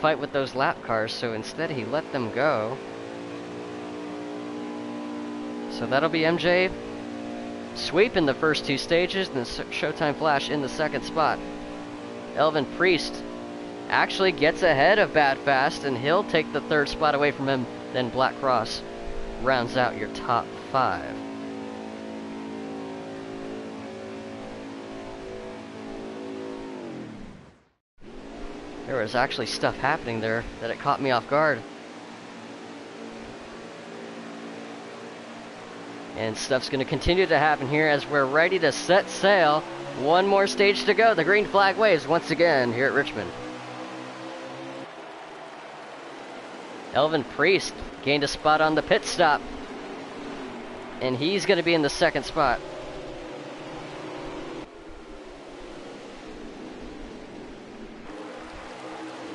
fight with those lap cars, so instead he let them go. So that'll be MJ sweep in the first 2 stages, and Showtime Flash in the 2nd spot. Elvin Priest actually gets ahead of Badfast, and he'll take the 3rd spot away from him. Then Black Cross rounds out your top 5. There was actually stuff happening there that it caught me off guard. And stuff's going to continue to happen here as we're ready to set sail. One more stage to go. The green flag waves once again here at Richmond. Elvin Priest gained a spot on the pit stop. And he's going to be in the second spot.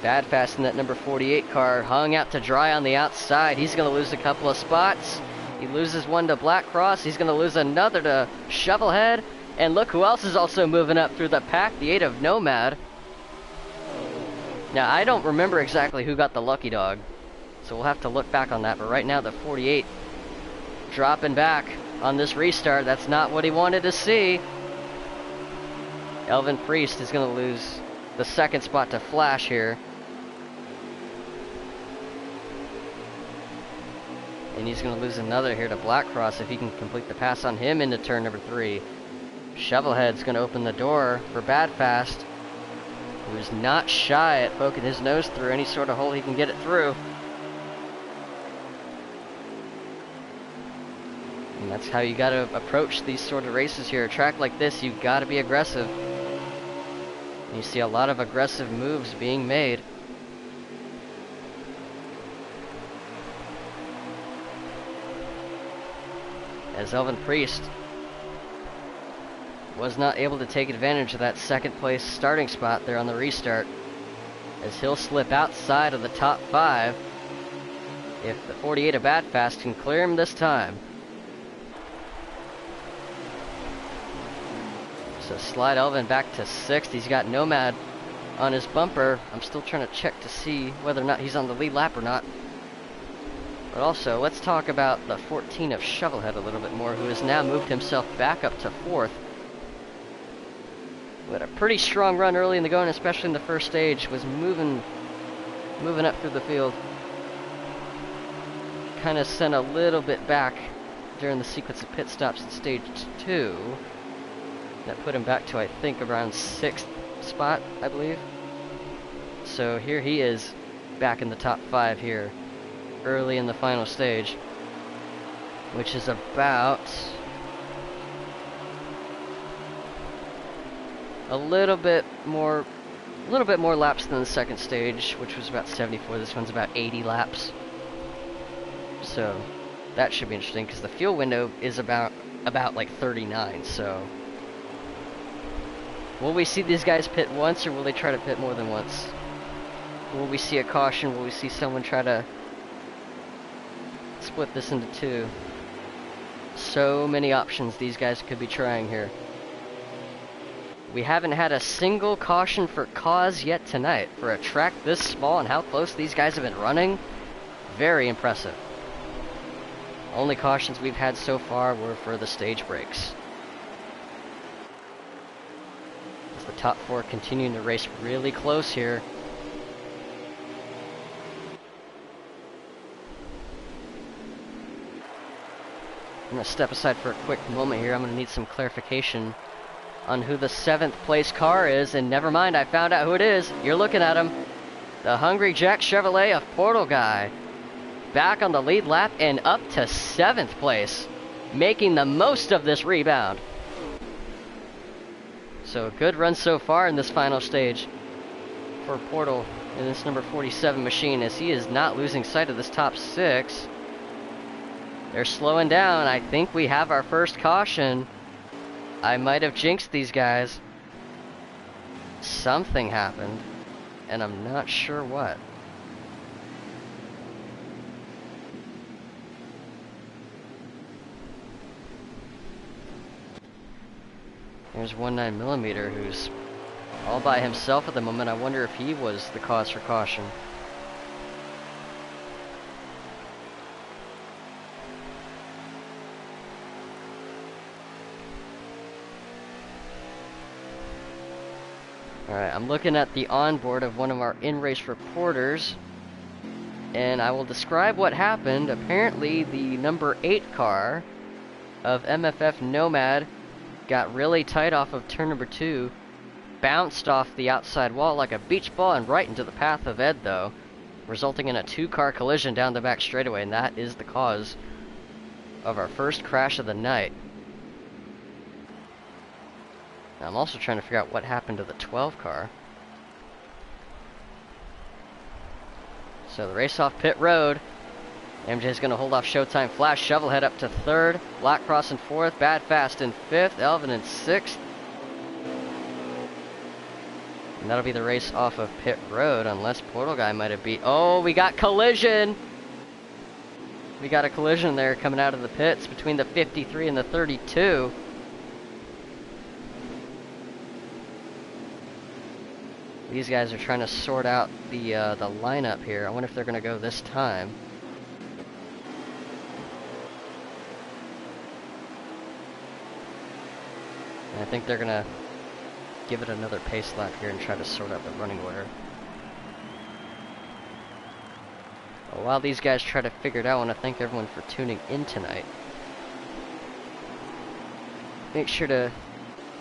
Bad Fast in that number 48 car hung out to dry on the outside. He's going to lose a couple of spots. He loses one to Black Cross. He's going to lose another to Shovelhead. And look who else is also moving up through the pack, the 8 of Nomad. Now, I don't remember exactly who got the lucky dog, so we'll have to look back on that. But right now, the 48 dropping back on this restart. That's not what he wanted to see. Elvin Priest is going to lose the second spot to Flash here. And he's going to lose another here to Black Cross if he can complete the pass on him into turn number 3. Shovelhead's going to open the door for Bad Fast, who's not shy at poking his nose through any sort of hole he can get it through. And that's how you got to approach these sort of races here. A track like this, you've got to be aggressive. And you see a lot of aggressive moves being made. As Elvin Priest was not able to take advantage of that second place starting spot there on the restart, as he'll slip outside of the top 5 if the 48 of Bad Fast can clear him this time. So slide Elvin back to 6th. He's got Nomad on his bumper. I'm still trying to check to see whether or not he's on the lead lap or not. But also, let's talk about the 14 of Shovelhead a little bit more, who has now moved himself back up to 4th. We had a pretty strong run early in the going, especially in the first stage. Was moving up through the field. Kind of sent a little bit back during the sequence of pit stops in stage 2. That put him back to, I think, around 6th spot, I believe. So here he is, back in the top 5 here, early in the final stage, which is about a little bit more laps than the second stage, which was about 74. This one's about 80 laps. So that should be interesting because the fuel window is about like 39. So will we see these guys pit once, or will they try to pit more than once? Will we see a caution? Will we see someone try to split this into 2? So many options these guys could be trying here. We haven't had a single caution for cause yet tonight. For a track this small and how close these guys have been running, very impressive. Only cautions we've had so far were for the stage breaks. As the top 4 continuing to race really close here. I'm going to step aside for a quick moment here. I'm going to need some clarification on who the 7th place car is, and never mind, I found out who it is. You're looking at him. The Hungry Jack Chevrolet of Portal Guy. Back on the lead lap and up to 7th place, making the most of this rebound. So a good run so far in this final stage for Portal in this number 47 machine, as he is not losing sight of this top 6. They're slowing down. I think we have our first caution. I might have jinxed these guys. Something happened, and I'm not sure what. There's 19mm who's all by himself at the moment. I wonder if he was the cause for caution. Alright, I'm looking at the onboard of one of our in-race reporters, and I will describe what happened. Apparently, the number 8 car of MFF Nomad got really tight off of turn number 2. bounced off the outside wall like a beach ball and right into the path of Ed, though, resulting in a two-car collision down the back straightaway, and that is the cause of our first crash of the night. Now, I'm also trying to figure out what happened to the 12 car. So the race off pit road. MJ's going to hold off Showtime Flash. Shovelhead up to third. Blackcross in fourth. Bad Fast in fifth. Elvin in sixth. And that'll be the race off of pit road, unless Portal Guy might have beat... Oh, we got collision! We got a collision there coming out of the pits between the 53 and the 32. These guys are trying to sort out the lineup here. I wonder if they're going to go this time. And I think they're going to give it another pace lap here and try to sort out the running order. Well, while these guys try to figure it out, I want to thank everyone for tuning in tonight. Make sure to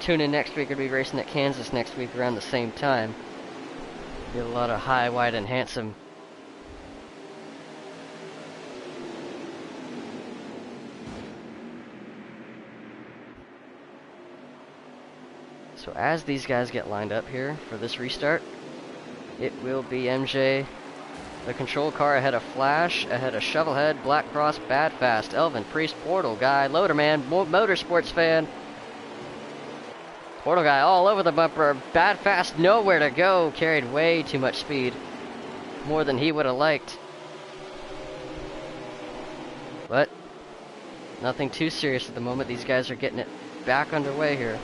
tune in next week. We'll be racing at Kansas next week around the same time. Be a lot of high, wide, and handsome. So as these guys get lined up here for this restart, it will be MJ, the control car ahead of Flash, ahead of Shovelhead, Blackcross, Bad Fast, Elvin, Priest, Portal Guy, Loaderman, Motorsports Fan. Portal Guy all over the bumper, Bad Fast nowhere to go, carried way too much speed, more than he would have liked. But nothing too serious at the moment. These guys are getting it back underway here.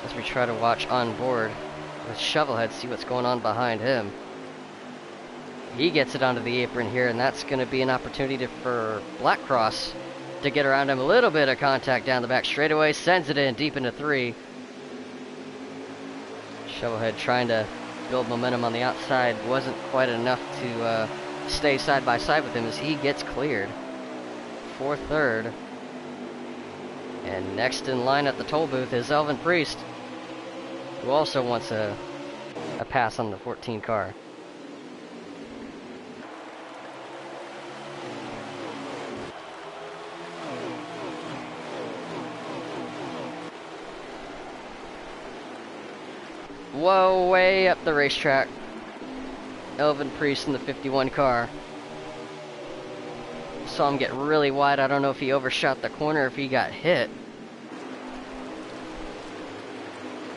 As we try to watch on board with Shovelhead, see what's going on behind him. He gets it onto the apron here, and that's going to be an opportunity for Blackcross to get around him. A little bit of contact down the back straightaway, sends it in deep into three. Shovelhead trying to build momentum on the outside, wasn't quite enough to stay side by side with him as he gets cleared for third. And next in line at the toll booth is Elvin Priest, who also wants a pass on the 14 car. Whoa, way up the racetrack. Elvin Priest in the 51 car. Saw him get really wide. I don't know if he overshot the corner, if he got hit.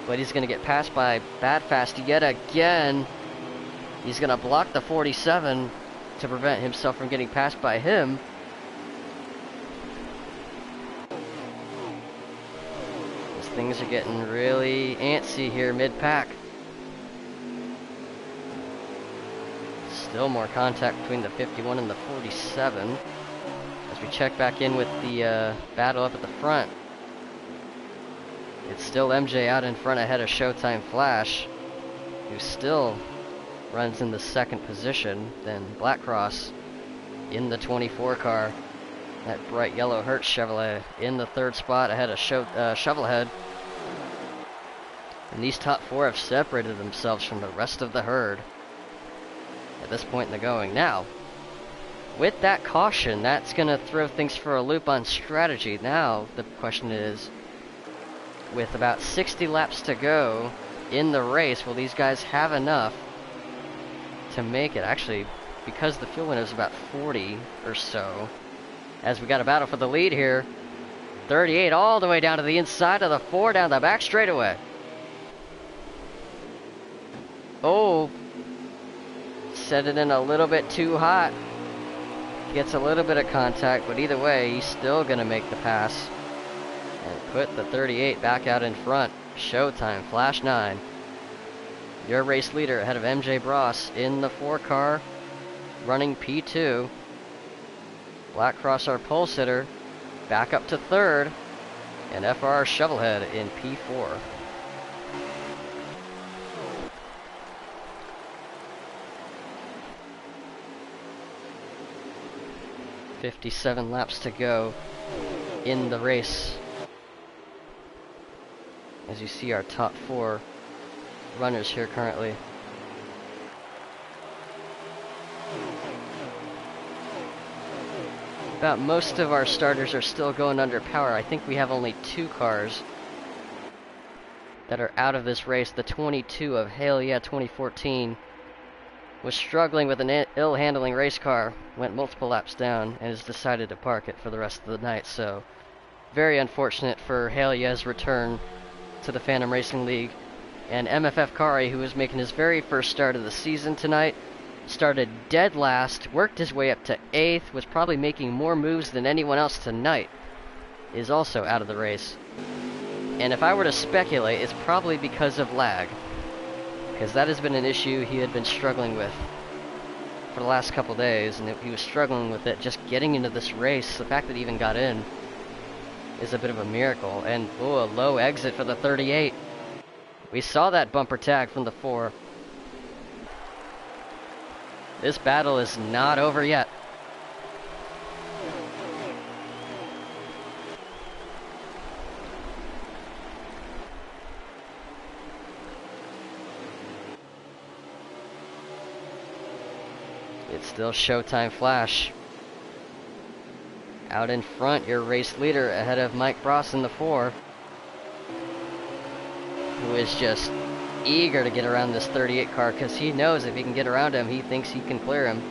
But he's going to get passed by Bad Fast yet again. He's going to block the 47 to prevent himself from getting passed by him. As things are getting really antsy here mid-pack. Still more contact between the 51 and the 47. As we check back in with the battle up at the front. It's still MJ out in front ahead of Showtime Flash, who still runs in the second position. Then Blackcross in the 24 car. That bright yellow Hertz Chevrolet in the third spot ahead of Shovelhead. And these top four have separated themselves from the rest of the herd at this point in the going. Now, with that caution, that's going to throw things for a loop on strategy. Now, the question is, with about 60 laps to go in the race, will these guys have enough to make it? Actually, because the fuel window is about 40 or so, as we got a battle for the lead here. 38 all the way down to the inside of the 4 down the back straightaway. Oh, set it in a little bit too hot. Gets a little bit of contact, but either way, he's still going to make the pass. And put the 38 back out in front. Showtime, Flash 9. Your race leader ahead of MJ Bross in the 4 car, running P2. Blackcross, our pole sitter, back up to third. And FR Shovelhead in P4. .57 laps to go in the race. as you see our top 4 runners here currently. About most of our starters are still going under power. I think we have only 2 cars that are out of this race. The 22 of Hell Yeah 2014 was struggling with an ill-handling race car, went multiple laps down, and has decided to park it for the rest of the night. So, very unfortunate for Hell Yeah's return to the Phantom Racing League. And MFF Kari, who was making his very first start of the season tonight, started dead last, worked his way up to 8th, was probably making more moves than anyone else tonight, is also out of the race. And if I were to speculate, it's probably because of lag, because that has been an issue he had been struggling with for the last couple days, and he was struggling with it just getting into this race. The fact that he even got in is a bit of a miracle. And oh, a low exit for the 38. We saw that bumper tag from the 4. This battle is not over yet. It's still Showtime Flash. Out in front, your race leader ahead of Mike Bross in the 4, who is just eager to get around this 38 car, because he knows if he can get around him, he thinks he can clear him.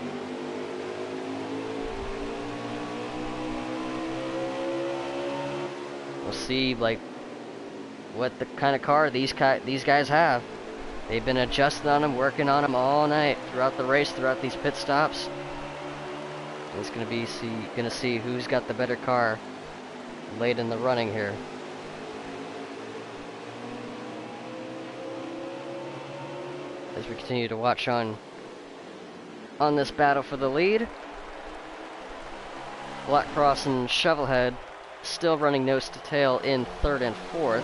We'll see, like, what the kind of car these guys have. They've been adjusting on him, working on him all night, throughout the race, throughout these pit stops. And it's gonna see who's got the better car late in the running here. As we continue to watch on this battle for the lead. Black Cross and Shovelhead still running nose to tail in 3rd and 4th.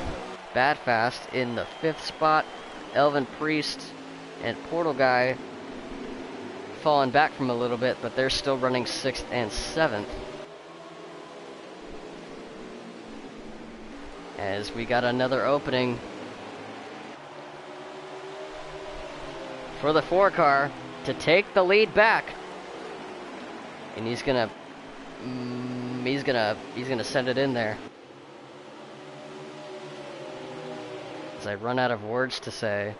Bad Fast in the 5th spot. Elvin Priest and Portal Guy falling back from a little bit, but they're still running 6th and 7th. As we got another opening for the 4 car to take the lead back, and he's gonna send it in there. As I run out of words to say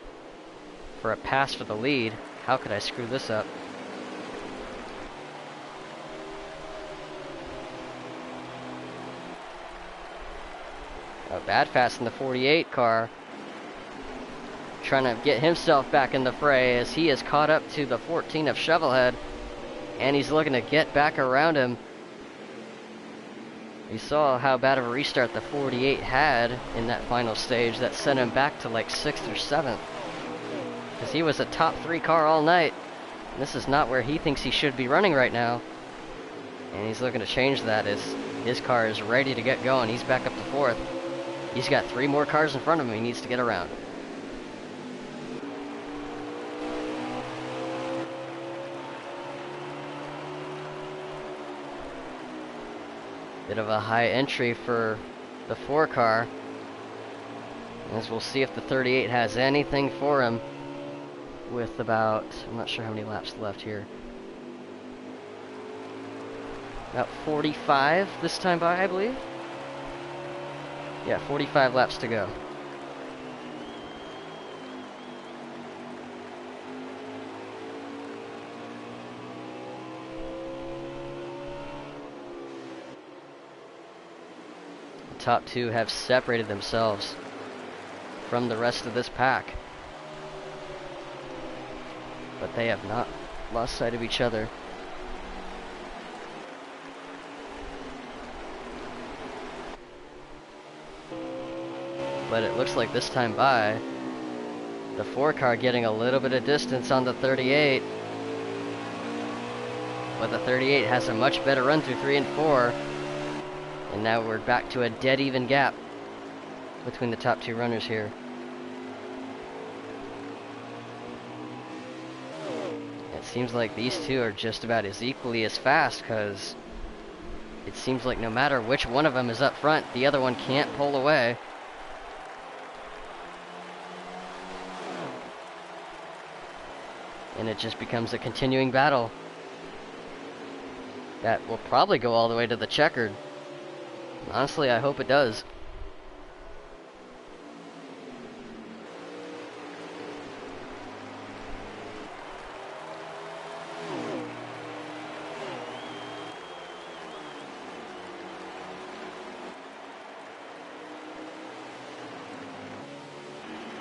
for a pass for the lead, how could I screw this up? Bad Fast in the 48 car, trying to get himself back in the fray as he is caught up to the 14 of Shovelhead, and he's looking to get back around him. You saw how bad of a restart the 48 had in that final stage that sent him back to like 6th or 7th, because he was a top 3 car all night. And this is not where he thinks he should be running right now, and he's looking to change that as his car is ready to get going. He's back up to 4th. He's got 3 more cars in front of him he needs to get around. Bit of a high entry for the 4 car, as we'll see if the 38 has anything for him with about, I'm not sure how many laps left here. About 45 this time by, I believe. Yeah, 45 laps to go. The top 2 have separated themselves from the rest of this pack, but they have not lost sight of each other. But it looks like this time by, the 4 car getting a little bit of distance on the 38. But the 38 has a much better run through 3 and 4. And now we're back to a dead even gap between the top 2 runners here. It seems like these 2 are just about as equally as fast, because it seems like no matter which one of them is up front, the other one can't pull away. And it just becomes a continuing battle that will probably go all the way to the checkered. Honestly, I hope it does.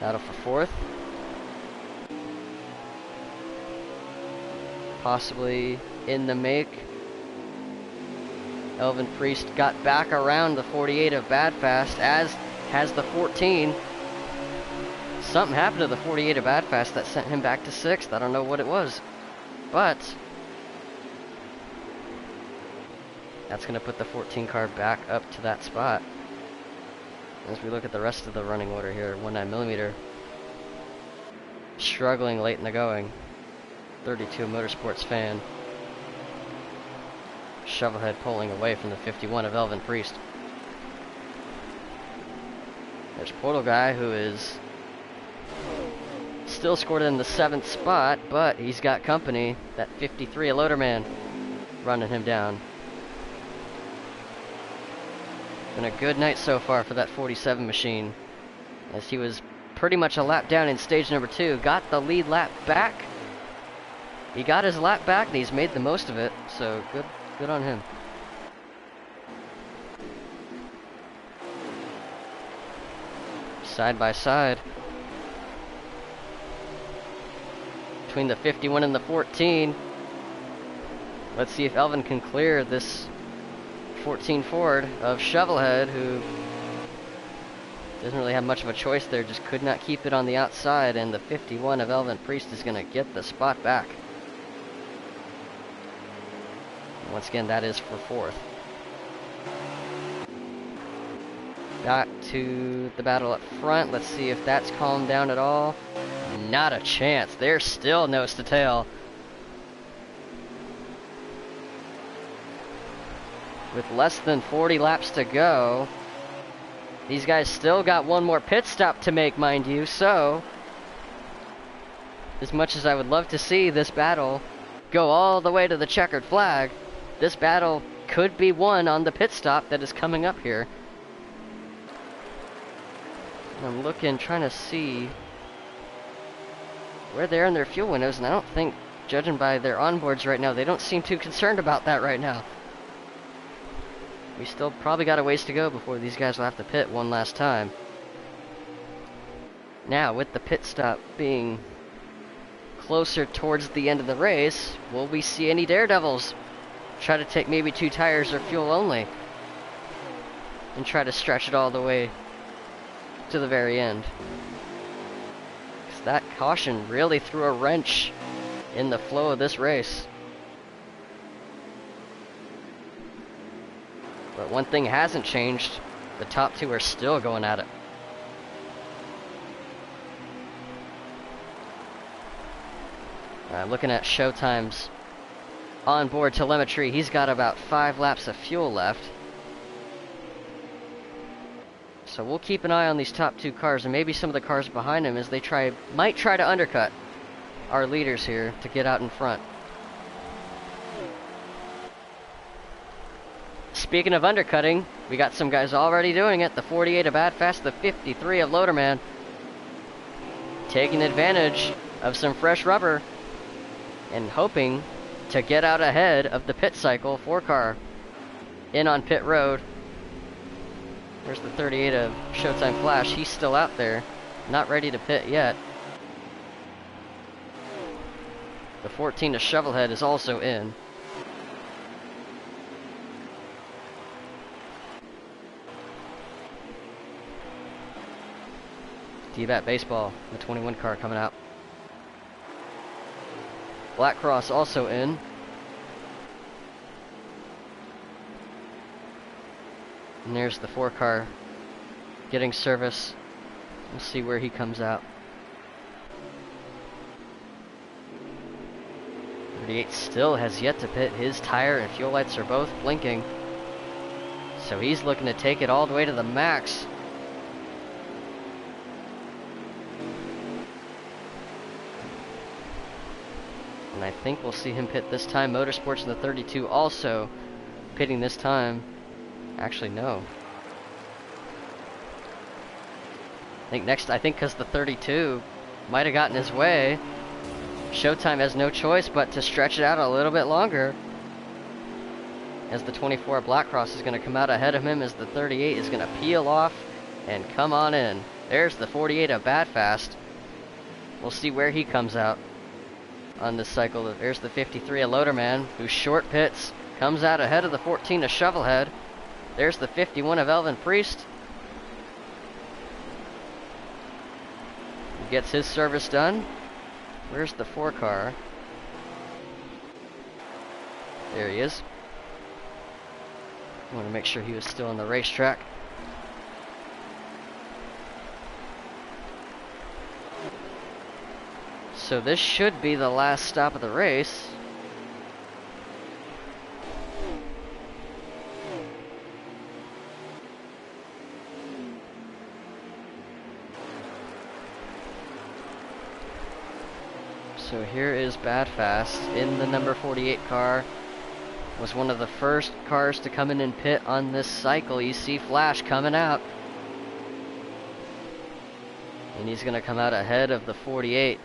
Battle for fourth. Possibly in the make. Elvin Priest got back around the 48 of Bad Fast, as has the 14. Something happened to the 48 of Bad Fast that sent him back to 6th. I don't know what it was. But that's going to put the 14 car back up to that spot. As we look at the rest of the running order here, 19mm. Struggling late in the going. 32 Motorsports fan. Shovelhead pulling away from the 51 of Elvin Priest. There's Portal Guy, who is still scored in the 7th spot, but he's got company. That 53 of Loaderman running him down. Been a good night so far for that 47 machine, as he was pretty much a lap down in stage number 2. Got the lead lap back. He got his lap back, and he's made the most of it, so good on him. Side by side. Between the 51 and the 14. Let's see if Elvin can clear this 14 Ford of Shovelhead, who doesn't really have much of a choice there, just could not keep it on the outside, and the 51 of Elvin Priest is going to get the spot back. Once again, that is for 4th. Back to the battle up front. Let's see if that's calmed down at all. Not a chance. They're still nose to tail. With less than 40 laps to go, these guys still got one more pit stop to make, mind you, so as much as I would love to see this battle go all the way to the checkered flag, this battle could be won on the pit stop that is coming up here. I'm looking, trying to see where they are in their fuel windows, and I don't think, judging by their onboards right now, they don't seem too concerned about that right now. We still probably got a ways to go before these guys will have to pit one last time. Now, with the pit stop being closer towards the end of the race, will we see any daredevils try to take maybe 2 tires or fuel only and try to stretch it all the way to the very end? Because that caution really threw a wrench in the flow of this race. But one thing hasn't changed. The top 2 are still going at it. I'm looking at Showtime's onboard telemetry. He's got about 5 laps of fuel left. So we'll keep an eye on these top 2 cars, and maybe some of the cars behind him, as they might try to undercut our leaders here to get out in front. Speaking of undercutting, we got some guys already doing it. The 48 of Bad Fast, the 53 of Loaderman, taking advantage of some fresh rubber and hoping to get out ahead of the pit cycle 4 car in on pit road. There's the 38 of Showtime Flash. He's still out there, not ready to pit yet. The 14 of Shovelhead is also in. D-Bat Baseball, the 21 car coming out. Black Cross also in. And there's the 4 car getting service. We'll see where he comes out. 38 still has yet to pit. His tire and fuel lights are both blinking. So he's looking to take it all the way to the max. And I think we'll see him pit this time. Motorsports in the 32 also pitting this time. Actually, no. I think because the 32 might have gotten his way, Showtime has no choice but to stretch it out a little bit longer, as the 24 Black Cross is going to come out ahead of him, as the 38 is going to peel off and come on in. There's the 48 of Bad Fast. We'll see where he comes out on this cycle. There's the 53 of Loaderman, who short pits, comes out ahead of the 14 of Shovelhead. There's the 51 of Elvin Priest. He gets his service done. Where's the 4 car? There he is. I want to make sure he was still on the racetrack. So this should be the last stop of the race. So here is Bad Fast in the number 48 car. Was one of the first cars to come in and pit on this cycle. You see Flash coming out. And he's going to come out ahead of the 48.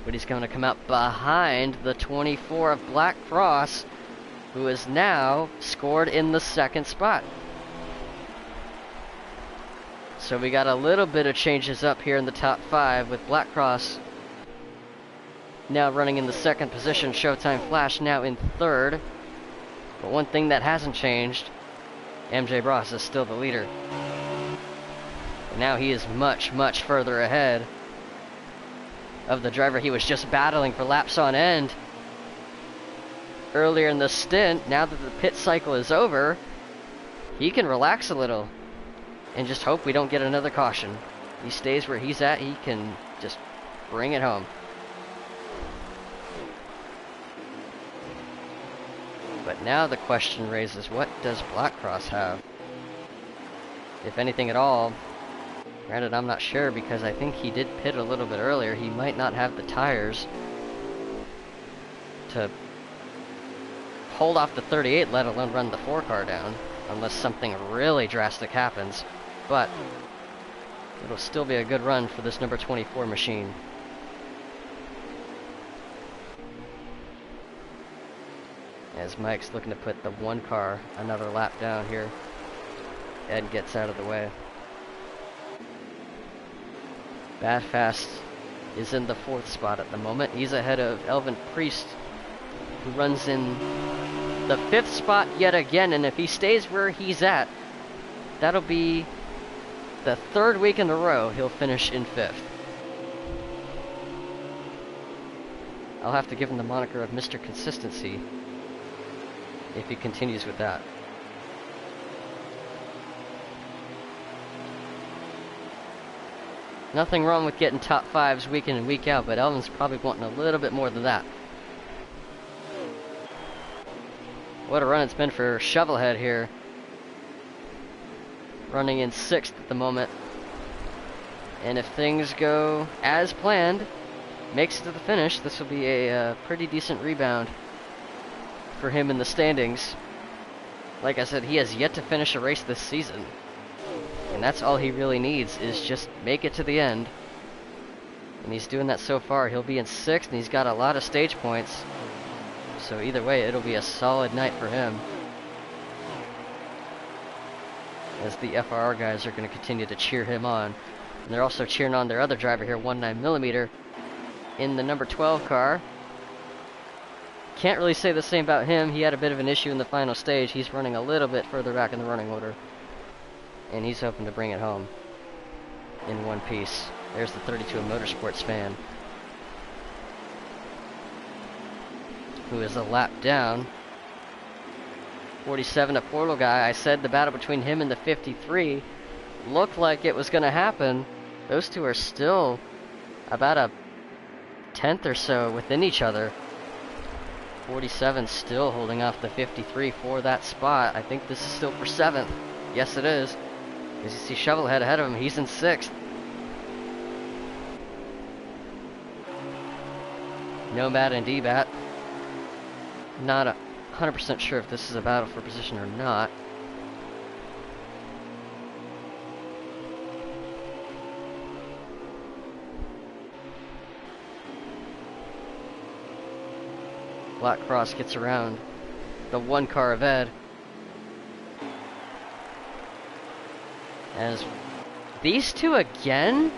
But he's going to come out behind the 24 of Black Cross, who is now scored in the second spot. So we got a little bit of changes up here in the top 5, with Black Cross now running in the second position. Showtime Flash now in third. But one thing that hasn't changed, MJ Ross is still the leader. And now he is much, much further ahead of the driver he was just battling for laps on end earlier in the stint. Now that the pit cycle is over, he can relax a little and just hope we don't get another caution. He stays where he's at, he can just bring it home. But now the question raises, what does Black Cross have? If anything at all. Granted, I'm not sure, because I think he did pit a little bit earlier. He might not have the tires to hold off the 38, let alone run the 4 car down, unless something really drastic happens. But it'll still be a good run for this number 24 machine. As Mike's looking to put the 1 car another lap down here. Ed gets out of the way. Bad Fast is in the 4th spot at the moment. He's ahead of Elvin Priest, who runs in the 5th spot yet again. And if he stays where he's at, that'll be the 3rd week in a row he'll finish in 5th. I'll have to give him the moniker of Mr. Consistency if he continues with that. Nothing wrong with getting top 5s week in and week out, but Elvin's probably wanting a little bit more than that. What a run it's been for Shovelhead here. Running in 6th at the moment. And if things go as planned, makes it to the finish, this will be a pretty decent rebound for him in the standings. Like I said, he has yet to finish a race this season. And that's all he really needs, is just make it to the end. And he's doing that so far. He'll be in 6th, and he's got a lot of stage points. So either way, it'll be a solid night for him, as the FRR guys are going to continue to cheer him on. And they're also cheering on their other driver here, 19mm, in the number 12 car. Can't really say the same about him. He had a bit of an issue in the final stage. He's running a little bit further back in the running order, and he's hoping to bring it home in one piece. There's the 32 of Motorsports fan, who is a lap down. 47 a Portal guy. I said the battle between him and the 53 looked like it was going to happen. Those two are still about a 10th or so within each other. 47 still holding off the 53 for that spot. I think this is still for 7th. Yes, it is. As you see Shovelhead ahead of him, he's in 6th. Nomad and D-Bat Not 100% sure if this is a battle for position or not. Black Cross gets around the one car of Ed. As these two again,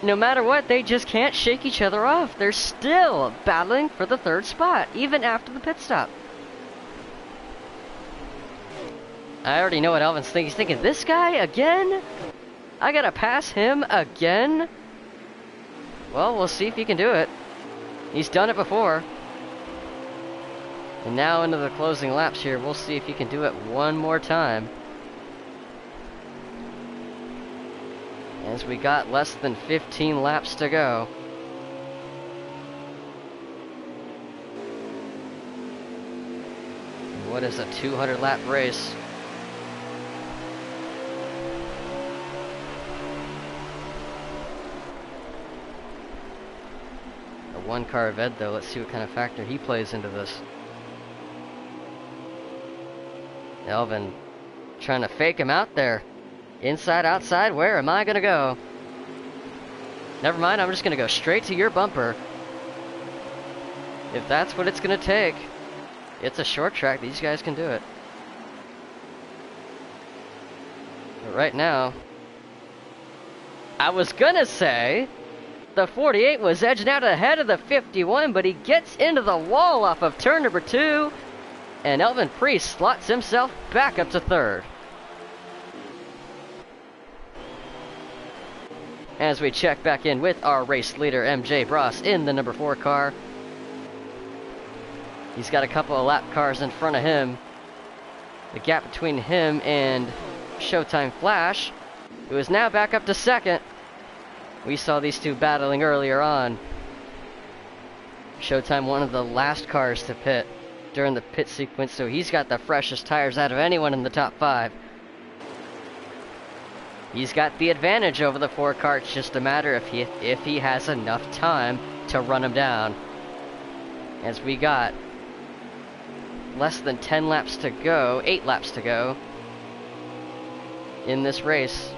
no matter what, they just can't shake each other off. They're still battling for the third spot, even after the pit stop. I already know what Elvin's thinking. He's thinking, this guy again? I gotta pass him again? Well, we'll see if he can do it. He's done it before. And now into the closing laps here, we'll see if he can do it one more time. As we got less than 15 laps to go. What is a 200 lap race? The one car of Ed though, let's see what kind of factor he plays into this. Elvin trying to fake him out there. Inside, outside, where am I gonna go? Never mind, I'm just gonna go straight to your bumper. If that's what it's gonna take. It's a short track, these guys can do it. But right now, I was gonna say the 48 was edging out ahead of the 51, but he gets into the wall off of turn number 2, and Elvin Priest slots himself back up to third. As we check back in with our race leader, MJ Bross, in the number 4 car. He's got a couple of lap cars in front of him. The gap between him and Showtime Flash, who is now back up to second. We saw these two battling earlier on. Showtime, one of the last cars to pit during the pit sequence, so he's got the freshest tires out of anyone in the top 5. He's got the advantage over the 4 car. It's just a matter if he has enough time to run him down. As we got less than 10 laps to go, 8 laps to go in this race.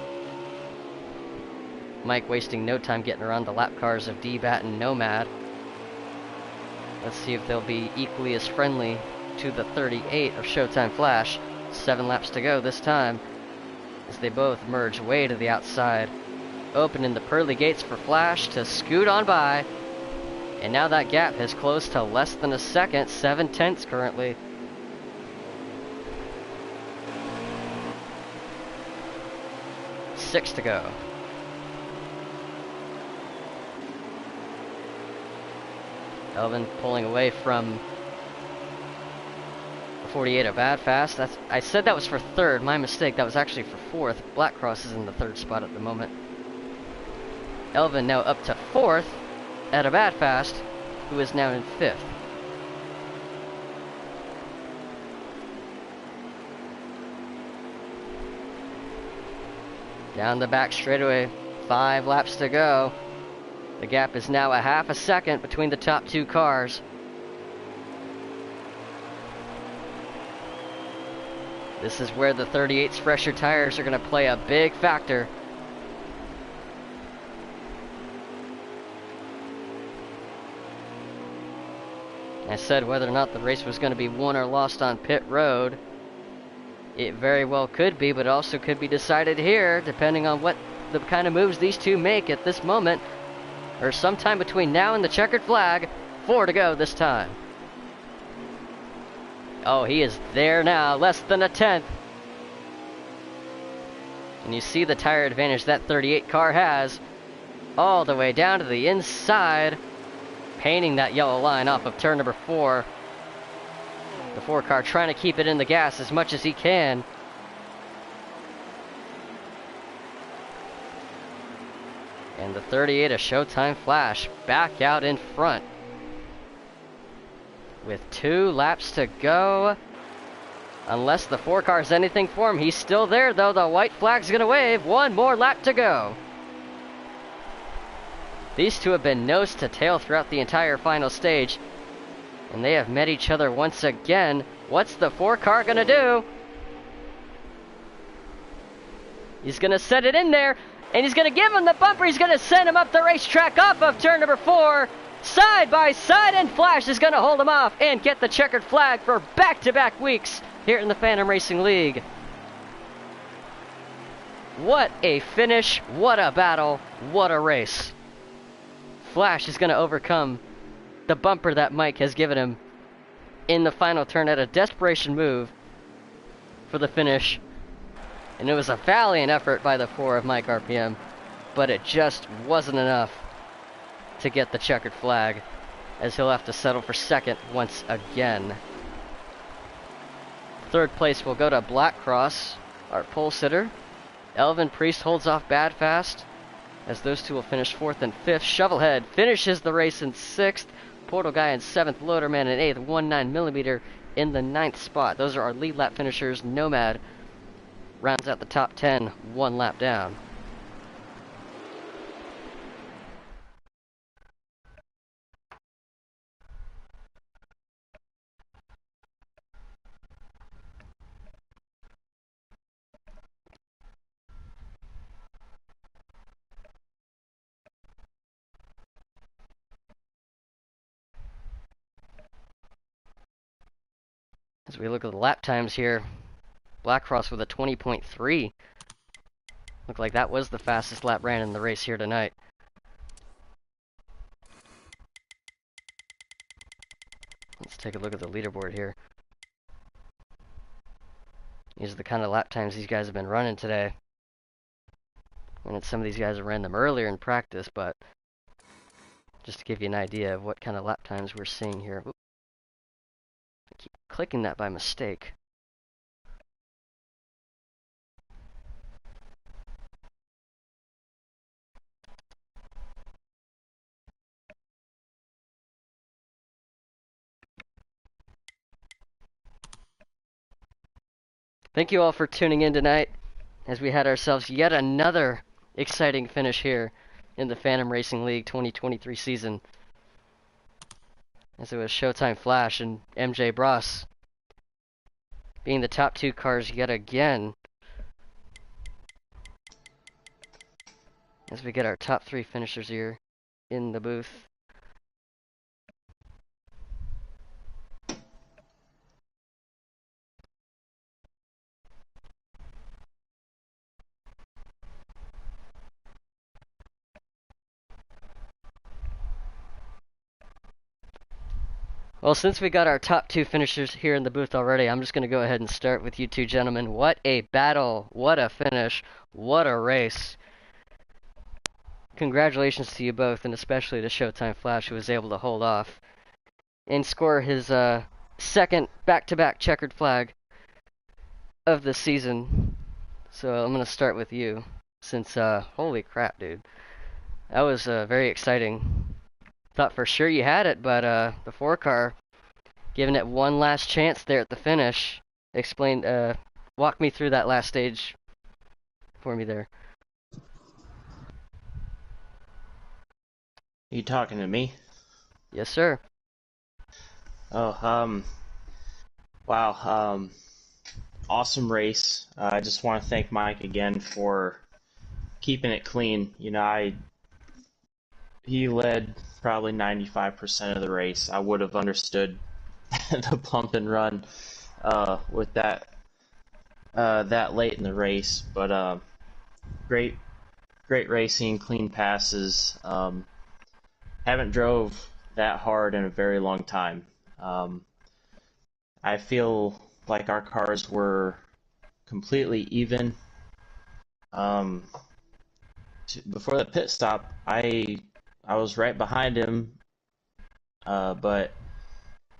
Mike wasting no time getting around the lap cars of D-Bat and Nomad. Let's see if they'll be equally as friendly to the 38 of Showtime Flash. 7 laps to go this time, as they both merge way to the outside, opening the pearly gates for Flash to scoot on by. And now that gap has closed to less than a second, 7/10 currently. Six to go. Elvin pulling away from the 48 of Bad Fast. I said that was for third. My mistake. That was actually for fourth. Black Cross is in the third spot at the moment. Elvin now up to fourth at a Bad Fast, who is now in fifth. Down the back straightaway, 5 laps to go. The gap is now a half a second between the top 2 cars. This is where the 38's fresher tires are going to play a big factor. I said whether or not the race was going to be won or lost on pit road. It very well could be, but also could be decided here, depending on what the kind of moves these two make at this moment, or sometime between now and the checkered flag. 4 to go this time. Oh, he is there now, less than a tenth. And you see the tire advantage that 38 car has, all the way down to the inside, painting that yellow line off of turn number 4. The 4 car trying to keep it in the gas as much as he can. And the 38 of Showtime Flash back out in front. With 2 laps to go. Unless the 4 car is anything for him. He's still there though. The white flag's gonna wave. 1 more lap to go. These two have been nose to tail throughout the entire final stage. And they have met each other once again. What's the 4 car gonna do? He's gonna set it in there, and he's gonna give him the bumper. He's gonna send him up the racetrack off of turn number 4. Side by side, and Flash is gonna hold him off and get the checkered flag for back-to-back weeks here in the Phantom Racing League. What a finish, what a battle, what a race. Flash is gonna overcome the bumper that Mike has given him in the final turn at a desperation move for the finish. And it was a valiant effort by the 4 of Mike RPM, but it just wasn't enough to get the checkered flag, as he'll have to settle for second once again. Third place will go to Black Cross, our pole sitter. Elvin Priest holds off Bad Fast, as those two will finish 4th and 5th. Shovelhead finishes the race in 6th. Portal Guy in 7th. Loaderman in 8th. 19mm in the 9th spot. Those are our lead lap finishers. Nomad rounds out the top 10, 1 lap down. As we look at the lap times here, Blackcross with a 20.3. Looked like that was the fastest lap ran in the race here tonight. Let's take a look at the leaderboard here. These are the kind of lap times these guys have been running today. And some of these guys have ran them earlier in practice, but just to give you an idea of what kind of lap times we're seeing here. Oop. I keep clicking that by mistake. Thank you all for tuning in tonight as we had ourselves yet another exciting finish here in the Phantom Racing League 2023 season. As it was Showtime Flash and MJ Bros being the top 2 cars yet again. As we get our top 3 finishers here in the booth. Well, since we got our top 2 finishers here in the booth already, I'm just going to go ahead and start with you two gentlemen. What a battle, what a finish, what a race. Congratulations to you both, and especially to Showtime Flash, who was able to hold off and score his second back-to-back checkered flag of the season. So I'm going to start with you, since, holy crap, dude. That was very exciting. Thought for sure you had it, but the 4 car giving it one last chance there at the finish. Walk me through that last stage for me there. You talking to me? Yes, sir. Oh, wow, awesome race. I just want to thank Mike again for keeping it clean. You know, he led probably 95% of the race. I would have understood the pump and run with that late in the race, but great racing, clean passes. Haven't drove that hard in a very long time. I feel like our cars were completely even. Before the pit stop, I was right behind him, but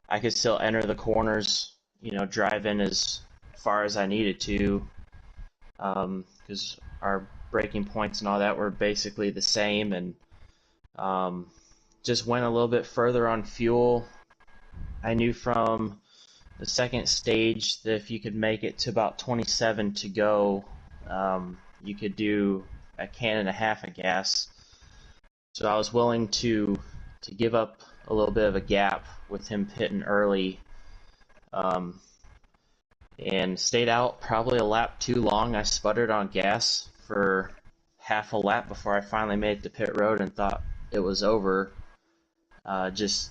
I could still enter the corners, you know, drive in as far as I needed to, because our braking points and all that were basically the same, and just went a little bit further on fuel. I knew from the second stage that if you could make it to about 27 to go, you could do a can and a half of gas. So I was willing to give up a little bit of a gap with him pitting early, um, and stayed out probably a lap too long. I sputtered on gas for half a lap before I finally made it to pit road and thought it was over. Just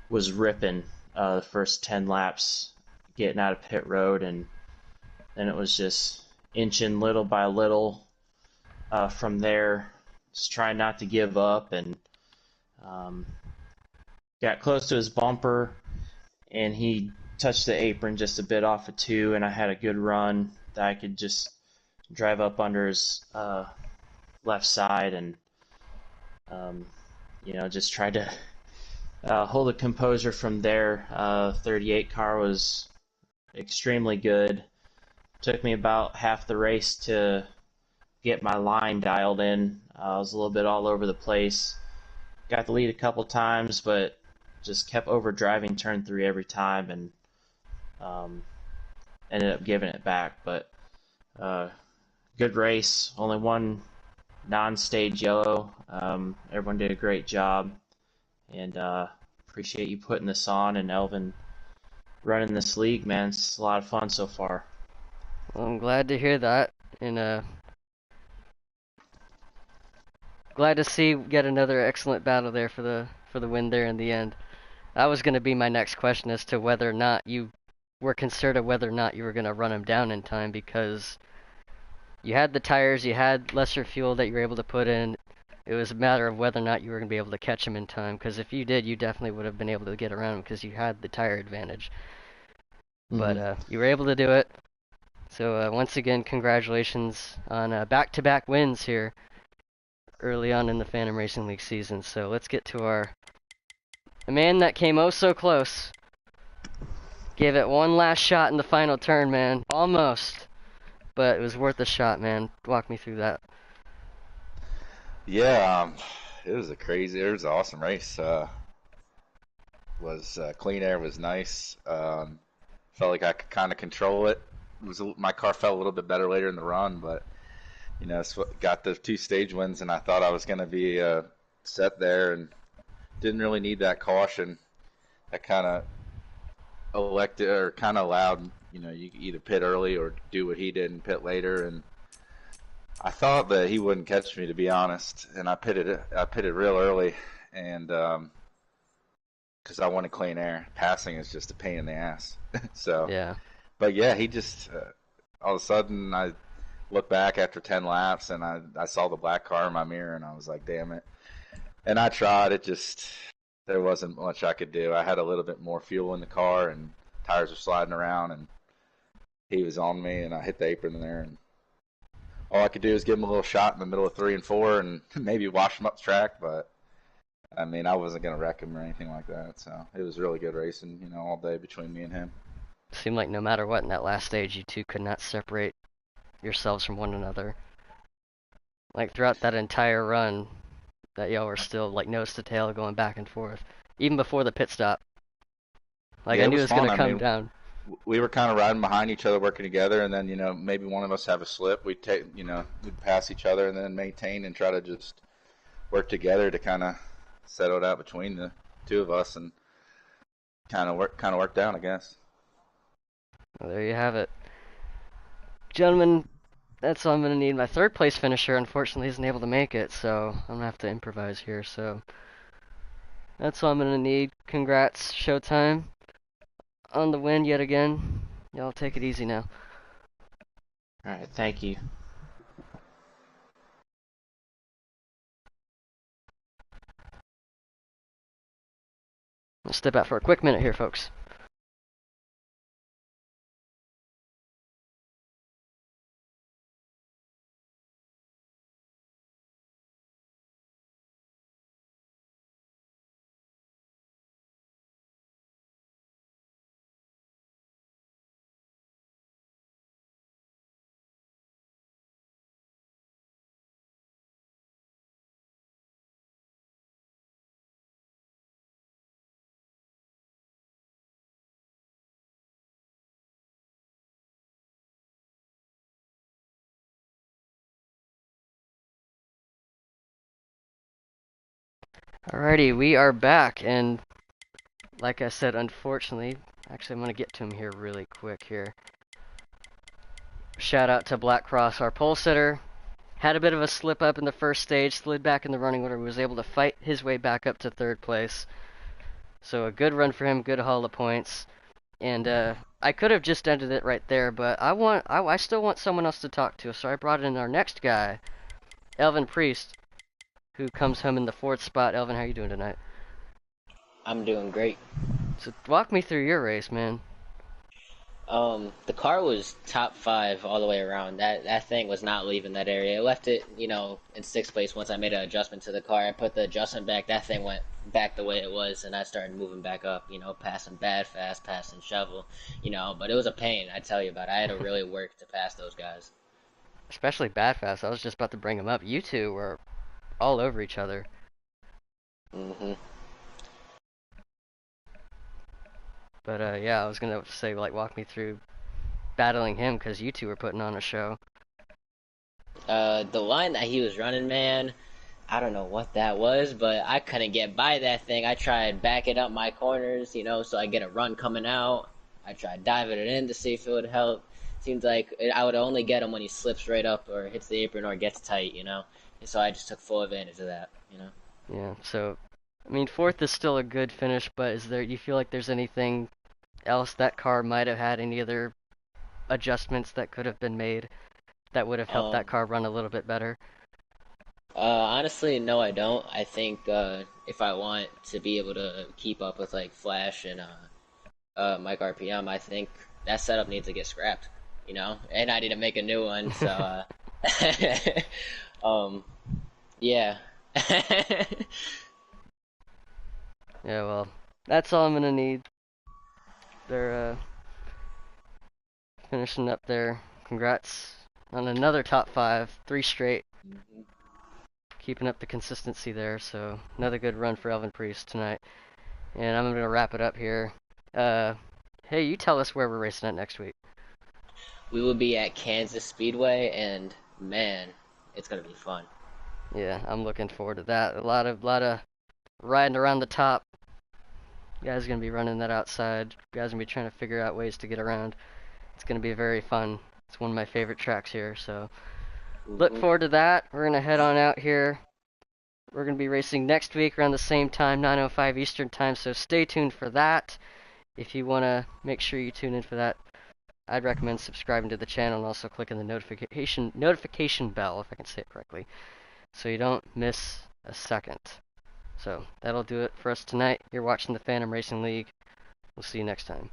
was ripping the first 10 laps getting out of pit road, and then it was just inching little by little from there. Just trying not to give up, and um, got close to his bumper, and he touched the apron just a bit off of two, and I had a good run that I could just drive up under his left side, and um, just try to hold a composure from there. 38 car was extremely good. Took me about half the race to get my line dialed in. I was a little bit all over the place. Got the lead a couple times, but just kept over driving turn 3 every time, and um, ended up giving it back. But good race. Only one non-stage yellow. Everyone did a great job, and appreciate you putting this on, and Elvin running this league, man. It's a lot of fun so far. Well, I'm glad to hear that, and glad to see yet another excellent battle there for the win there in the end. That was going to be my next question as to whether or not you were concerned of whether or not you were going to run him down in time, because you had the tires, you had lesser fuel that you were able to put in. It was a matter of whether or not you were going to be able to catch him in time, because if you did, you definitely would have been able to get around him because you had the tire advantage. Mm-hmm. But you were able to do it. So once again, congratulations on back-to-back wins here early on in the Phantom Racing League season. So let's get to the man that came oh so close. Gave it one last shot in the final turn, man. Almost. But it was worth a shot, man. Walk me through that. Yeah, it was it was an awesome race. Was Clean air was nice. Felt like I could kind of control it. My car felt a little bit better later in the run, but got the 2 stage wins, and I thought I was going to be set there, and didn't really need that caution. I kind of elected or kind of allowed, you could either pit early or do what he did and pit later, and I thought that he wouldn't catch me, to be honest, and I pitted real early, and because I wanted clean air. Passing is just a pain in the ass. So, Yeah. but yeah, he just all of a sudden I looked back after 10 laps, and I saw the black car in my mirror, and I was like, damn it. And I tried. There wasn't much I could do. I had a little bit more fuel in the car, and tires were sliding around, and he was on me, and I hit the apron there, and all I could do is give him a little shot in the middle of 3 and 4, and maybe wash him up the track. But I mean, I wasn't gonna wreck him or anything like that. So it was really good racing, all day between me and him. Seemed like no matter what in that last stage, you two could not separate yourselves from one another. Like throughout that entire run, that y'all were still like nose to tail going back and forth, even before the pit stop. Like Yeah, I it knew it was was fun. gonna I come mean, down. we were kind of riding behind each other, working together, and then maybe one of us have a slip. We'd pass each other and then maintain and try to just work together to kind of settle it out between the two of us, and kind of worked out, I guess. Well, there you have it, gentlemen. That's all I'm gonna need. My third place finisher unfortunately isn't able to make it, so I'm gonna have to improvise here. So that's all I'm gonna need. Congrats, Showtime, on the win yet again. Y'all take it easy now. All right, thank you. I'll step out for a quick minute here, folks. Alrighty, we are back, and like I said, unfortunately, actually I'm gonna get to him here really quick here. Shout out to Black Cross, our pole sitter. Had a bit of a slip up in the first stage, slid back in the running order, was able to fight his way back up to third place. So a good run for him, good haul of points. And I could have just ended it right there, but I still want someone else to talk to, so I brought in our next guy, Elvin Priest, who comes home in the fourth spot. Elvin, how you doing tonight? I'm doing great. So walk me through your race, man. The car was top 5 all the way around. That thing was not leaving that area. I left it, in 6th place once I made an adjustment to the car. I put the adjustment back. That thing went back the way it was, and I started moving back up. Passing Bad Fast, passing Shovel. But it was a pain. I tell you about it. I had to really work to pass those guys. Especially Bad Fast. I was just about to bring him up. You two were all over each other. Mhm. But yeah, I was gonna say, like, walk me through battling him, because you two were putting on a show. The line that he was running, man. I don't know what that was, but I couldn't get by that thing. I tried backing up my corners, so I get a run coming out. I tried diving it in to see if it would help. Seems like I would only get him when he slips right up or hits the apron or gets tight, And so I just took full advantage of that. Yeah, so, I mean, fourth is still a good finish, but you feel like there's anything else that car might have had, any other adjustments that could have been made that would have helped that Um, car run a little bit better? Honestly, no, I don't. I think if I want to be able to keep up with like Flash and Mike RPM, I think that setup needs to get scrapped. And I need to make a new one. So, um, yeah. Yeah, well, that's all I'm gonna need. They're finishing up there. Congrats on another top 5, 3 straight. Keeping up the consistency there, so another good run for Elvin Priest tonight. And I'm gonna wrap it up here. Uh, hey, you tell us where we're racing at next week. We will be at Kansas Speedway, and man, it's gonna be fun. Yeah, I'm looking forward to that. A lot of riding around the top. You guys are gonna be running that outside. You guys are gonna be trying to figure out ways to get around. It's gonna be very fun. It's one of my favorite tracks here, so look Hmm. forward to that. We're gonna head on out here. We're gonna be racing next week around the same time, 9:05 Eastern time, so stay tuned for that. If you wanna make sure you tune in for that, I'd recommend subscribing to the channel and also clicking the notification bell, if I can say it correctly, so you don't miss a second. So that'll do it for us tonight. You're watching the Phantom Racing League. We'll see you next time.